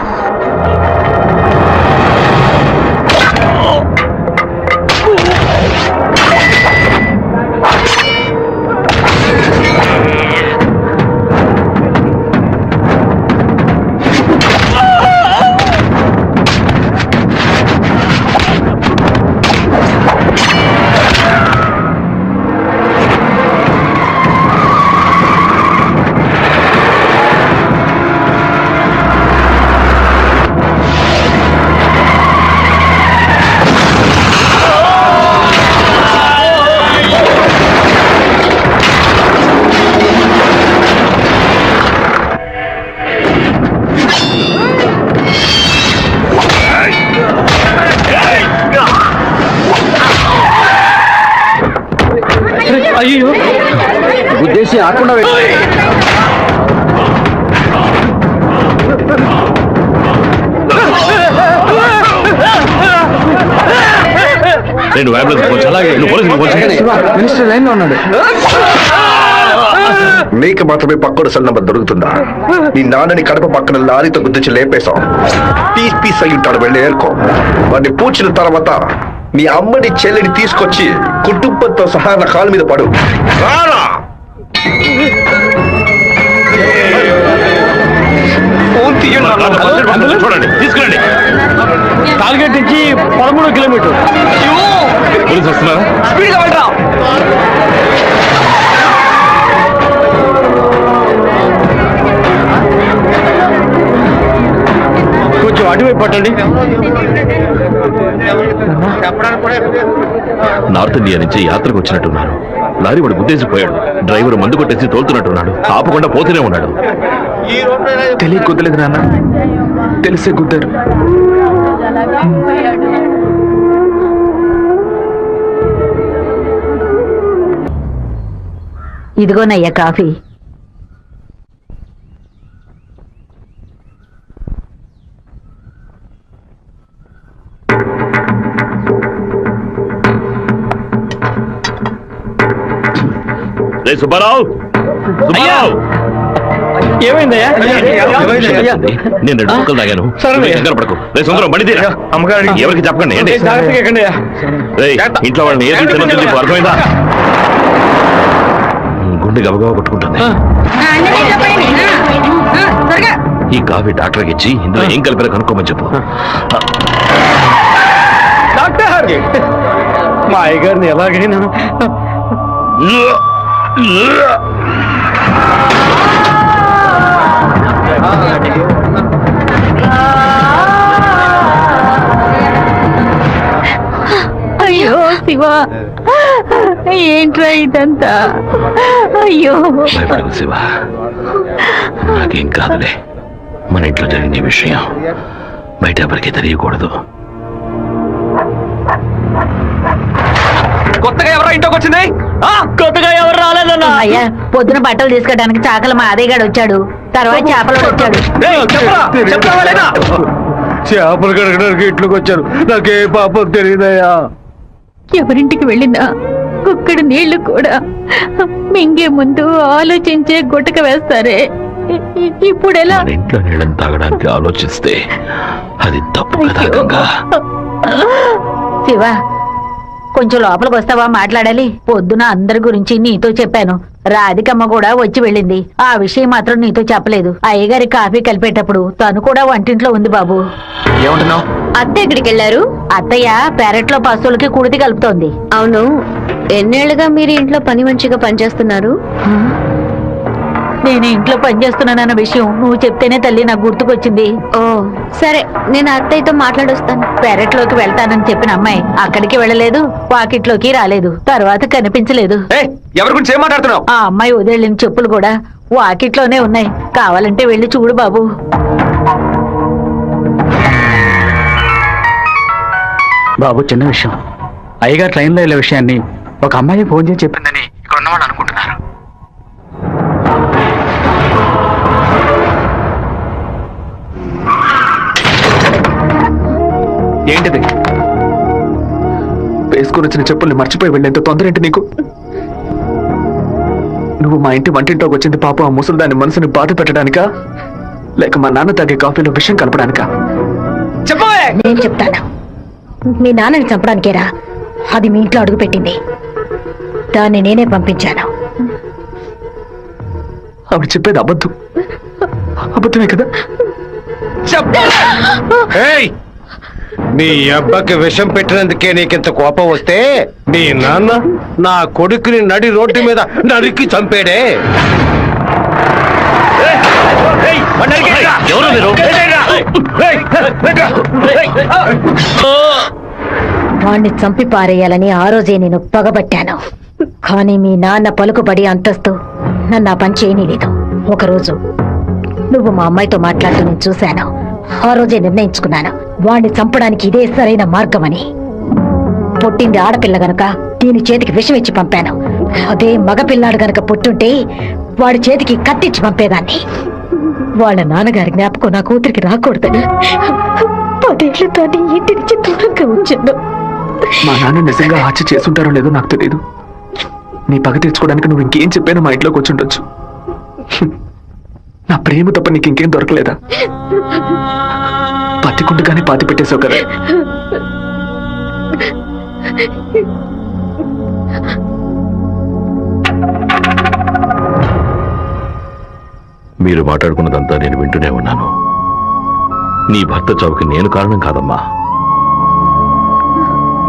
Speaker 5: అయ్యో గుద్దేసి ఆకుండా
Speaker 3: మినిస్టర్ లైన్ లో ఉన్నాడు.
Speaker 10: నీకు మాత్రమే పక్కన సెల్ నంబర్ దొరుకుతుందా? నీ నాన్నని కడప పక్కన లారీతో గుద్దించి లేపేశాం. పీస్ పీస్ అయి ఉంటాడు. వెళ్ళి ఏర్కో. వాడిని పూడ్చిన తర్వాత నీ అమ్మని చెల్లిని తీసుకొచ్చి కుటుంబంతో సహా నా కాలు మీద పడు. రారా
Speaker 8: చూడండి, తీసుకురండి.
Speaker 5: టార్గెట్ నుంచి 13 కిలోమీటర్.
Speaker 8: పోలీసు వస్తున్నారా?
Speaker 7: స్పీడ్గా వెళ్ళరా.
Speaker 5: కొంచెం అటువైపు పట్టండి.
Speaker 8: నార్త్ ఇండియా నుంచి యాత్రకు వచ్చినట్టున్నారు. లారీ వాడు గుద్దేసిపోయాడు. డ్రైవర్ మందు కొట్టేసి తోలుతున్నట్టున్నాడు. ఆపకుండా పోతూనే ఉన్నాడు.
Speaker 3: తెలియ కుదలేదు నాన్న, తెలిసే కుదరు.
Speaker 9: ఇదిగోనయ్యా కాఫీ.
Speaker 8: రే సుబ్బారావు, సుబ్బారావు,
Speaker 5: ఏమైందయ్యా?
Speaker 8: నేను 2 ముక్కలు తాగాను. కంగారు పడకు. రే సుందరం, బండి తీరా. ఎవరికి చెప్పకండి. ఏంటి? రేయ్, ఇంట్లో వాళ్ళని ఏది తినొద్దు చెప్పు, అర్థమైందా? గుండె గబగబా కొట్టుకుంటుంది. ఈ కాఫీ డాక్టర్కి ఇచ్చి ఇందులో ఏం కలిపారో కనుక్కోమని చెప్పు.
Speaker 5: డాక్టర్, మా అయ్యగారిని ఎలాగైనా
Speaker 9: శివ ఏంట్రా ఇదంతా అయ్యో
Speaker 8: భయపడకు శివ, నాకేం కాదులే. మన ఇంట్లో జరిగిన ఈ విషయం బయట ఎవరికి తెలియకూడదు.
Speaker 3: కొత్తగా ఎవరో ఇంట్లోకి వచ్చింది?
Speaker 2: కొత్తగా ఎవరు రాలేదన్నా?
Speaker 9: అయ్యా పొద్దున బట్టలు తీసుకోవడానికి చాకల మా అదేగాడు వచ్చాడు, తర్వాత చేపలు వచ్చాడు.
Speaker 3: చెప్తావా లేదా?
Speaker 7: చేపలు కడగడానికి ఇంట్లోకి వచ్చారు. నాకే పాపం తెలియదయ్యా.
Speaker 9: ఎవరింటికి వెళ్ళినా కుక్కడు నీళ్లు కూడా మింగే ముందు ఆలోచించే గుట్టక వేస్తారే, ఇప్పుడు ఎలా?
Speaker 8: మన ఇంట్లో నీళ్ళని తాగడానికి ఆలోచిస్తే అది తప్పు కదా గంగా.
Speaker 9: శివ కొంచెం లోపలికి వస్తావా, మాట్లాడాలి. పొద్దున అందరి గురించి నీతో చెప్పాను, రాధికమ్మ కూడా వచ్చి వెళ్ళింది. ఆ విషయం మాత్రం నీతో చెప్పలేదు. అయ్యగారి కాఫీ కలిపేటప్పుడు తను కూడా వంటింట్లో ఉంది బాబు.
Speaker 3: ఏమంటున్నావు?
Speaker 4: అత్త ఎక్కడికి వెళ్ళారు?
Speaker 9: అత్తయ్య పెరట్లో పశువులకి కుడితి కలుపుతోంది.
Speaker 4: అవును, ఎన్నేళ్లుగా మీరు ఇంట్లో పని మంచిగా పనిచేస్తున్నారు?
Speaker 9: నేను ఇంట్లో పనిచేస్తున్నానన్న విషయం నువ్వు చెప్తేనే తల్లి నాకు గుర్తుకొచ్చింది.
Speaker 4: ఓ సరే, నేను అత్తయ్యతో మాట్లాడొస్తాను.
Speaker 9: పెరట్లోకి వెళ్తానని చెప్పిన అమ్మాయి అక్కడికి వెళ్ళలేదు, వాకిట్లోకి రాలేదు, తర్వాత కనిపించలేదు.
Speaker 3: ఎవరి గురించి ఏం మాట్లాడుతున్నావు?
Speaker 9: ఆ అమ్మాయి వదిలిన చెప్పులు కూడా వాకిట్లోనే ఉన్నాయి, కావాలంటే వెళ్ళి చూడు బాబు.
Speaker 7: బాబు, చిన్న విషయం. అయ్యగారు ట్రైన్లో వెళ్ళే విషయాన్ని ఒక అమ్మాయి ఫోన్ చేసి చెప్పిందని ఇక్కడ ఉన్నవాళ్ళు అనుకుంటున్నారు.
Speaker 3: ఏంటిది? వేసుకుని వచ్చిన చెప్పుల్ని మర్చిపోయి వెళ్ళేంత తొందర ఏంటి నీకు? నువ్వు మా ఇంటి వంటింట్లోకి వచ్చింది పాప ఆ ముసలి దాని మనసుని బాధ పెట్టడానికా, లేక మా నాన్న తాగే కాఫీలో విషయం కలపడానికా? చెప్పవే!
Speaker 9: నేను చెప్తాను, మీ నాన్నని చంపడానికేరా అది మీ ఇంట్లో అడుగు పెట్టింది. దాన్ని నేనే పంపించాను.
Speaker 3: ఆవిడ చెప్పేది అబద్ధం. అబద్ధమే కదా?
Speaker 5: మీ అబ్బకి విషం పెట్టినందుకే నీకింత కోపం వస్తే మీ నాన్న నా కొడుకుని నడి రోడ్డు మీద నరికి చంపాడే.
Speaker 9: వాణ్ణి చంపి పారేయాలని ఆ రోజే నేను పగబట్టాను. కానీ మీ నాన్న పలుకుబడి అంతస్తు నన్ను ఆ పని చేయనీలేదు. ఒకరోజు నువ్వు మా అమ్మాయితో మాట్లాడుతూ నేను చూశాను. ఆ రోజే నిర్ణయించుకున్నాను, వాణ్ణి చంపడానికి ఇదే సరైన మార్గమని. పుట్టింది ఆడపిల్ల గనక దీని చేతికి విషం ఇచ్చి పంపాను. అదే మగపిల్లాడు గనక పుట్టుంటే వాడి చేతికి కత్తిచ్చి పంపేదాన్ని. వాళ్ళ నాన్నగారి జ్ఞాపకం నా కూతురికి రాకూడదని 10 ఏళ్లతో ఇంటి నుంచి దూరంగా ఉంచాను.
Speaker 3: మా నాన్న నిజంగా హత్య చేసుంటారో లేదో నాకు తెలియదు. నీ పగ తీర్చుకోవడానికి నువ్వు ఇంకేం చెప్పానో మా ఇంట్లోకి వచ్చి ఉండొచ్చు. నా ప్రేమ తప్ప నీకు ఇంకేం దొరకలేదా? పత్తికుండగానే పాతి పెట్టేశావు కదా.
Speaker 8: మీరు మాట్లాడుకున్నదంతా నేను వింటూనే ఉన్నాను. నీ భర్త చావుకి నేను కారణం కాదమ్మా.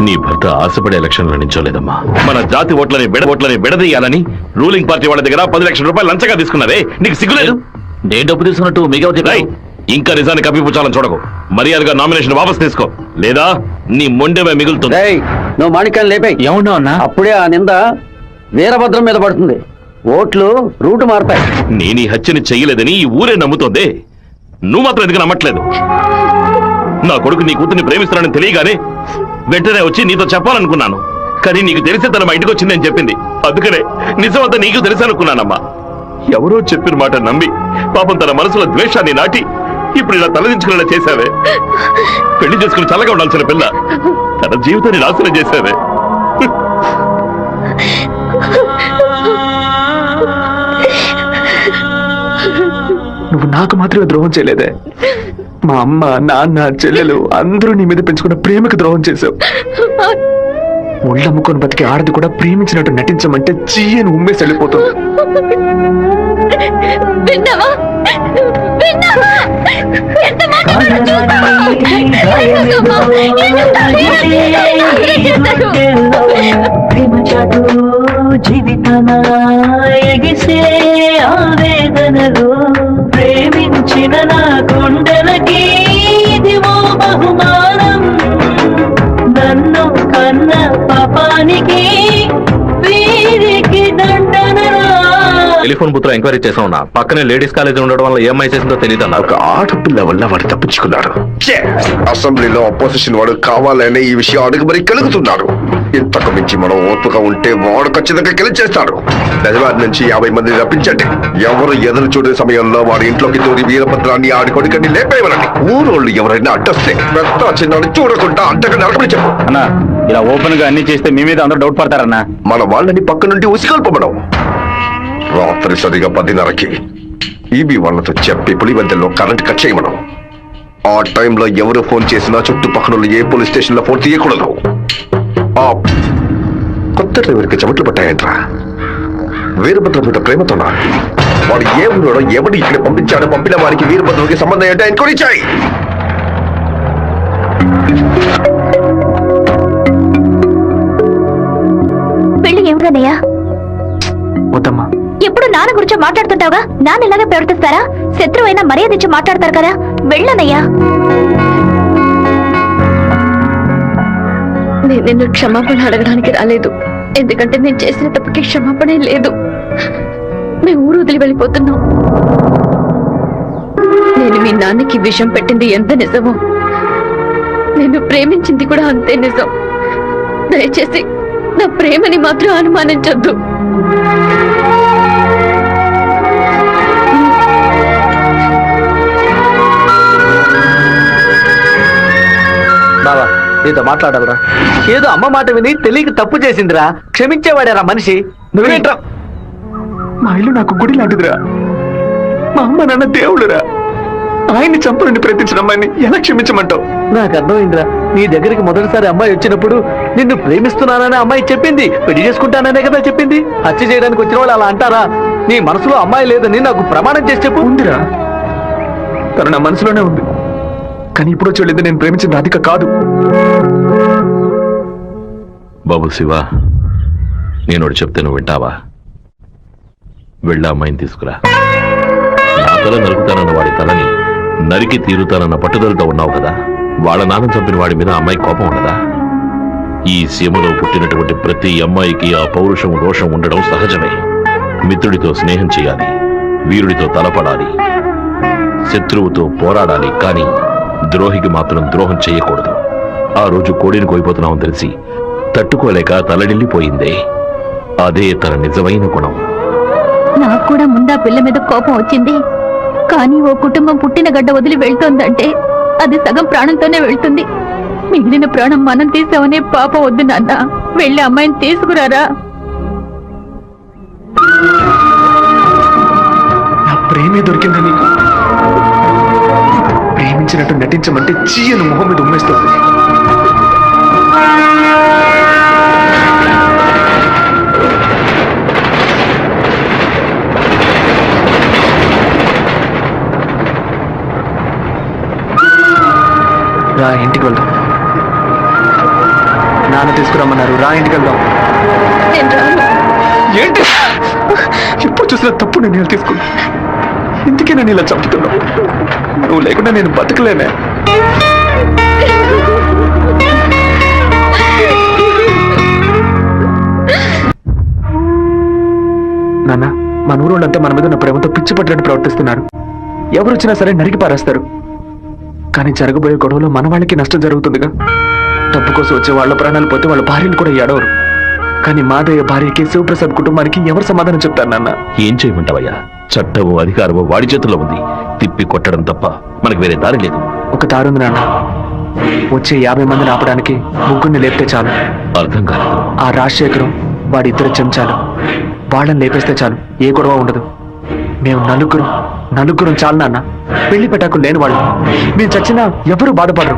Speaker 8: నీ భర్త ఆశపడే ఎలక్షన్లో నించోలేదమ్మా. మన జాతి ఓట్లని విడదీయాలని రూలింగ్ పార్టీ వాళ్ళ దగ్గర 10 లక్షల రూపాయలు లంచగా తీసుకున్నారే, నీకు సిగ్గులేదు?
Speaker 2: నేను డబ్బు తీసుకున్నట్టు మీకు
Speaker 8: ఇంకా నిజాన్ని కప్పిపుచ్చాలని చూడకు. మర్యాదగా నామినేషన్ వాపస్ తీసుకో, లేదా నీ మొండెమే మిగులుతుంది.
Speaker 7: నువ్వు మాణిక్యాన్ని లేపాయి. ఏమన్నా అన్నా? అప్పుడే ఆ నింద వీరభద్రం మీద పడుతుంది. ఓట్లు రూటు మారుతాయి.
Speaker 8: నేను ఈ హత్యని చెయ్యలేదని ఈ ఊరే నమ్ముతోంది. నువ్వు మాత్రం ఎందుకు నమ్మట్లేదు? నా కొడుకు నీ కూతుర్ని ప్రేమిస్తున్నానని తెలియగానే వెంటనే వచ్చి నీతో చెప్పాలనుకున్నాను. కానీ నీకు తెలిసే తన మా ఇంటికి వచ్చిందని చెప్పింది. అందుకనే నిజమంతా నీకు తెలుసనుకున్నానమ్మా. ఎవరో చెప్పిన మాట నమ్మి పాపం తన మనసులో ద్వేషాన్ని నాటి ఇప్పుడు ఇలా తలదించుకునేలా చేశావే. పెళ్లి చేసుకుని చల్లగా ఉండాల్సిన పిల్ల తన జీవితాన్ని నాశనం చేశావే.
Speaker 3: నువ్వు నాకు మాత్రమే ద్రోహం చేయలేదే, మా అమ్మ, నాన్న, చెల్లెలు అందరూ నీ మీద పెంచుకున్న ప్రేమకు ద్రోహం చేశావు. ఒళ్ళమ్ముకొని బతికి ఆడది కూడా ప్రేమించినట్టు నటించమంటే చీయని ఉమ్మేసి వెళ్ళిపోతుంది.
Speaker 4: విన్నావా? విన్నావా? ఎంత మాట్లాడారో చూసావా?
Speaker 11: జీవితమా ఎగిసే ఆవేదనలో ప్రేమించిన నా గుండెలకి ఇదివో బహుమానం. నన్ను కన్న పాప పాపానికి వీరికి దండనరా.
Speaker 5: టెలిఫోన్ బూత్ లో ఎంక్వైరీ చేసా ఉన్నా. పక్కనే లేడీస్ కాలేజ్ ఉండడం వల్ల ఏం చేసిందో తెలియదు అన్నారు.
Speaker 10: ఒక ఆడపిల్ల వల్ల వాడు తప్పించుకున్నాడు. అసెంబ్లీలో అపోజిషన్ వాడు కావాలనే ఈ విషయం అడుగు మరి కలుగుతున్నాడు. ఇంతకు మించి మనం ఓర్పుగా ఉంటే వాడు ఖచ్చితంగా గెలిచేస్తాడు. నిజవాడి నుంచి 50 మందిని రప్పించండి. ఎవరు ఎదురు చూడే సమయంలో వాడి ఇంట్లోకి దూరి వీరభద్రాన్ని ఆడి కొడుకని లేపేయమనండి. ఊరోళ్ళు ఎవరైనా అడ్డొస్తే పెద్ద చిన్నని చూడకుండా అడ్డగా నడపని చెప్పు.
Speaker 5: అన్నా ఇలా ఓపెన్ గా అన్ని చేస్తే మీ మీద అందరూ డౌట్ పడతారన్నా.
Speaker 10: మన వాళ్ళని పక్క నుండి ఉసిగొల్పమడం. రాత్రి సరిగా 10:30కి ఈబీ వాళ్ళతో చెప్పి పులివెందుల్లో కరెంట్ కట్ చేయమనం. ఆ టైంలో ఎవరు ఫోన్ చేసినా చుట్టుపక్కల ఏ పోలీస్ స్టేషన్ లో ఫోన్ తీయకూడదు. ఆ కొత్త డ్రైవర్కి చెమట్లు పట్టాయంట్రా. వీరభద్ర మీద ప్రేమతోనా? వాడు ఏ ఊరోడో ఎవడు ఇక్కడ పంపించాడో పంపిన వారికి వీరభద్రకి సంబంధం ఏంటో ఎంక్వైరీ చేయి.
Speaker 4: పెళ్లి ఏమిటన్నయ్యా?
Speaker 3: వద్దమ్మా.
Speaker 4: ఎప్పుడు నాన్న గురించి మాట్లాడుతుంటావుగా, నాన్న ఇలాగే ప్రవర్తిస్తారా? శత్రువైనా మర్యాద ఇచ్చి మాట్లాడతారు కదా, వెళ్ళనయ్యా. నేను నిన్ను క్షమాపణ అడగడానికి రాలేదు, ఎందుకంటే నేను చేసిన తప్పుకి క్షమాపణ లేదు. మేము ఊరు వదిలి వెళ్ళిపోతున్నాం. నేను మీ నాన్నకి విషం పెట్టింది ఎంత నిజమో, నేను ప్రేమించింది కూడా అంతే నిజం. దయచేసి నా ప్రేమని మాత్రం అనుమానించొద్దు.
Speaker 7: బావా నీతో మాట్లాడాలరా. ఏదో అమ్మ మాట విని తెలియక తప్పు చేసిందిరా, క్షమించేవాడారా మనిషి. నువ్వేంట్రా?
Speaker 3: మా ఇల్లు నాకు గుడి లాంటిదిరా. మా అమ్మ నాన్న దేవుడురా. ఆయన్ని చంపాలని ప్రయత్నించిన అమ్మాయిని ఎలా క్షమించమంటావు?
Speaker 7: నాకు అర్థమైందిరా. నీ దగ్గరికి మొదటిసారి అమ్మాయి వచ్చినప్పుడు నిన్ను ప్రేమిస్తున్నానని అమ్మాయి చెప్పింది, పెళ్లి చేసుకుంటాననే కదా చెప్పింది. హత్య చేయడానికి వచ్చిన వాళ్ళు అలా అంటారా? నీ మనసులో అమ్మాయి లేదని నాకు ప్రమాణం చేసి చెప్పు.
Speaker 3: ఉందిరా, తను నా మనసులోనే ఉంది. కానీ ఇప్పుడు వచ్చి వెళ్ళింది నేను ప్రేమించిన రాధిక కాదు.
Speaker 8: బాబు శివ, నేను ఒకటి చెప్తే నువ్వు వింటావా? వెళ్ళి అమ్మాయిని తీసుకురా. నా తల నరుకుతానన్న వాడి తలని నరికి తీరుతానన్న పట్టుదలతో ఉన్నావు కదా. వాళ్ళ నాన్న చంపిన వాడి మీద అమ్మాయి కోపం ఉండదా? ఈ సీమలో పుట్టినటువంటి ప్రతి అమ్మాయికి ఆ పౌరుషం రోషం ఉండడం సహజమే. మిత్రుడితో స్నేహం చేయాలి, వీరుడితో తలపడాలి, శత్రువుతో పోరాడాలి, కానీ ద్రోహికి మాత్రం ద్రోహం చేయకూడదు. ఆ రోజు కోడిని కోయిపోతున్నామని తెలిసి తట్టుకోలేక తలడిల్లిపోయిందే, అదే తన నిజమైన గుణం.
Speaker 4: నాకు కూడా ముందా పిల్ల మీద కోపం వచ్చింది, కానీ ఓ కుటుంబం పుట్టిన గడ్డ వదిలి వెళ్తోందంటే అది సగం ప్రాణంతోనే వెళ్తుంది. మిగిలిన ప్రాణం మనం తీసామనే పాపం వద్దు నాన్న. వెళ్ళి అమ్మాయిని తీసుకురారా.
Speaker 3: నా ప్రేమే దొరికిందా నీకు? ప్రేమించినట్టు నటించమంటే చీయను మొహం మీద ఉమ్మేస్తుంది. రా ఇంటికి వెళ్దాం. నాన్న తీసుకురమ్మన్నారు, రా ఇంటికి వెళ్దాం. ఏంటి ఎప్పుడు చూసినా తప్పు నిర్ణయాలు తీసుకున్నా? ఇందుకే నేను ఇలా చంపుతున్నావు. నువ్వు లేకుండా నేను బతకలేనే. నాన్న, మన ఊరోళ్ళంతా మన మీద ఉన్న ప్రేమతో పిచ్చి పట్టినట్టు ప్రవర్తిస్తున్నారు. ఎవరు వచ్చినా సరే నరికి పారేస్తారు. కానీ జరగబోయే గొడవలో మన వాళ్ళకి నష్టం జరుగుతుందిగా. డబ్బు కోసం వచ్చే వాళ్ళ ప్రాణాలు పోతే వాళ్ళ భార్యలు కూడా ఏడవరు. కానీ మాదయ్య భార్యకి, శివప్రసాద్ కుటుంబానికి ఎవరు సమాధానం చెప్తారు నాన్న?
Speaker 8: ఏం చేయమంటావయ్యా? చట్టము అధికారము వాడి చేతుల్లో ఉంది. తిప్పి కొట్టడం తప్ప మనకు వేరే దారి లేదు.
Speaker 3: ఒక దారి ఉంది నాన్న. వచ్చే 50 మందిని ఆపడానికి ముగ్గురిని లేపితే చాలు.
Speaker 8: అర్థం కాలేదు.
Speaker 3: ఆ రాజశేఖరం వాడి 2 చెంచాలు, వాళ్ళని లేపేస్తే చాలు, ఏ గొడవ ఉండదు. మేము నలుగురం చాలు నాన్న. పెళ్లి పెట్టాకు లేని వాళ్ళు. మేము చచ్చినా ఎవరు బాధపడరు.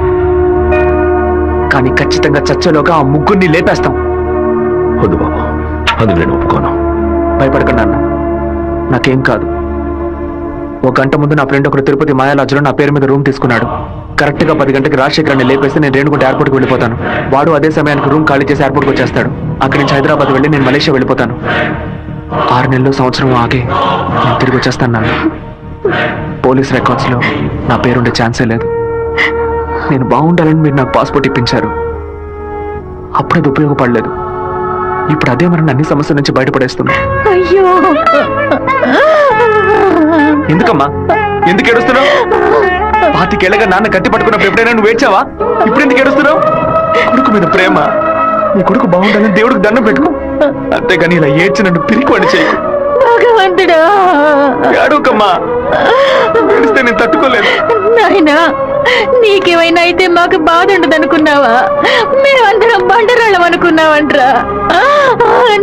Speaker 3: కానీ ఖచ్చితంగా చచ్చేలోగా ఆ ముగ్గురిని లేపేస్తాం.
Speaker 8: వద్దు బాబు, అందుకు నేను ఒప్పుకోను.
Speaker 3: భయపడకండి అన్న, నాకేం కాదు. 1 గంట ముందు నా ఫ్రెండ్ ఒకరు తిరుపతి మాయాలాజులో నా పేరు మీద రూమ్ తీసుకున్నాడు. కరెక్ట్ గా 10 గంటకి రాజశేఖరాన్ని లేపేస్తే నేను రేణుగుంట ఎయిర్పోర్ట్కి వెళ్ళిపోతాను. వాడు అదే సమయానికి రూమ్ ఖాళీ చేసి ఎయిర్పోర్ట్కి వచ్చేస్తాడు. అక్కడి నుంచి హైదరాబాద్ వెళ్ళి నేను మలేషియా వెళ్ళిపోతాను. 6 నెలలు, సంవత్సరం ఆగి నేను తిరిగి వచ్చేస్తాను నాన్న. పోలీస్ రికార్డ్స్ లో నా పేరుండే ఛాన్సే లేదు. నేను బాగుండాలని మీరు నాకు పాస్పోర్ట్ ఇప్పించారు, అప్పుడు అది ఉపయోగపడలేదు. ఇప్పుడు అదే మనం అన్ని సమస్యల నుంచి బయటపడేస్తుంది.
Speaker 9: అయ్యో
Speaker 3: ఎందుకమ్మా ఎందుకు ఏడుస్తున్నావు? 25 ఏళ్ళగా నాన్న కట్టి పట్టుకున్నప్పుడు ఎప్పుడైనా నువ్వు ఏడ్చావా? ఇప్పుడు ఎందుకు ఏడుస్తున్నావు? కొడుకు మీద ప్రేమ, నీ కొడుకు బాగుండాలని దేవుడికి దండం పెట్టుకో. అంతేగాని ఇలా ఏడ్చి నన్ను పిరికివాడి చేయకు.
Speaker 9: భగవంతుడా,
Speaker 3: ఏడవకమ్మా, ఏడిస్తే నేను తట్టుకోలేదు.
Speaker 9: నాయనా నీకేమైనా అయితే మాకు బాధ ఉండదు అనుకున్నావా? మేమందరం బండరాళ్ళం అనుకున్నావంట్రా.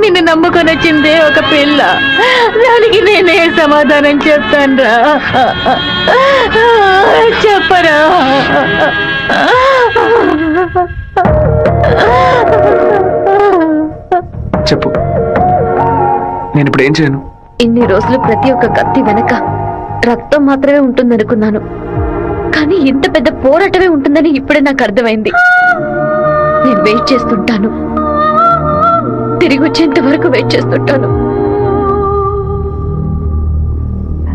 Speaker 9: నిన్ను నమ్ముకొని వచ్చిందే ఒక పిల్ల, దానికి నేనే సమాధానం చెప్తాన్రా. చెప్పరా?
Speaker 3: చెప్పు, నేను ఇప్పుడు ఏం చేయను?
Speaker 1: ఇన్ని రోజులు ప్రతి ఒక్క కత్తి వెనక రక్తం మాత్రమే ఉంటుందనుకున్నాను, కానీ ఇంత పెద్ద పోరాటమే ఉంటుందని ఇప్పుడే నాకు అర్థమైంది. నేను వెయిట్ చేస్తుంటాను, తిరిగి వచ్చేంత వరకు వెయిట్ చేస్తుంటాను.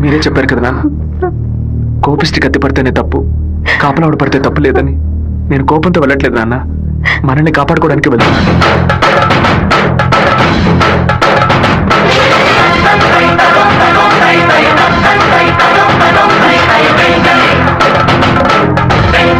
Speaker 3: మీరే చెప్పారు కదా నాన్న, కోపిష్టి కత్తి పడితేనే తప్పు, కాపలావిడ పడితే తప్పు లేదని. నేను కోపంతో వెళ్ళట్లేదు నాన్న, మనల్ని కాపాడుకోవడానికి వెళ్తున్నాను.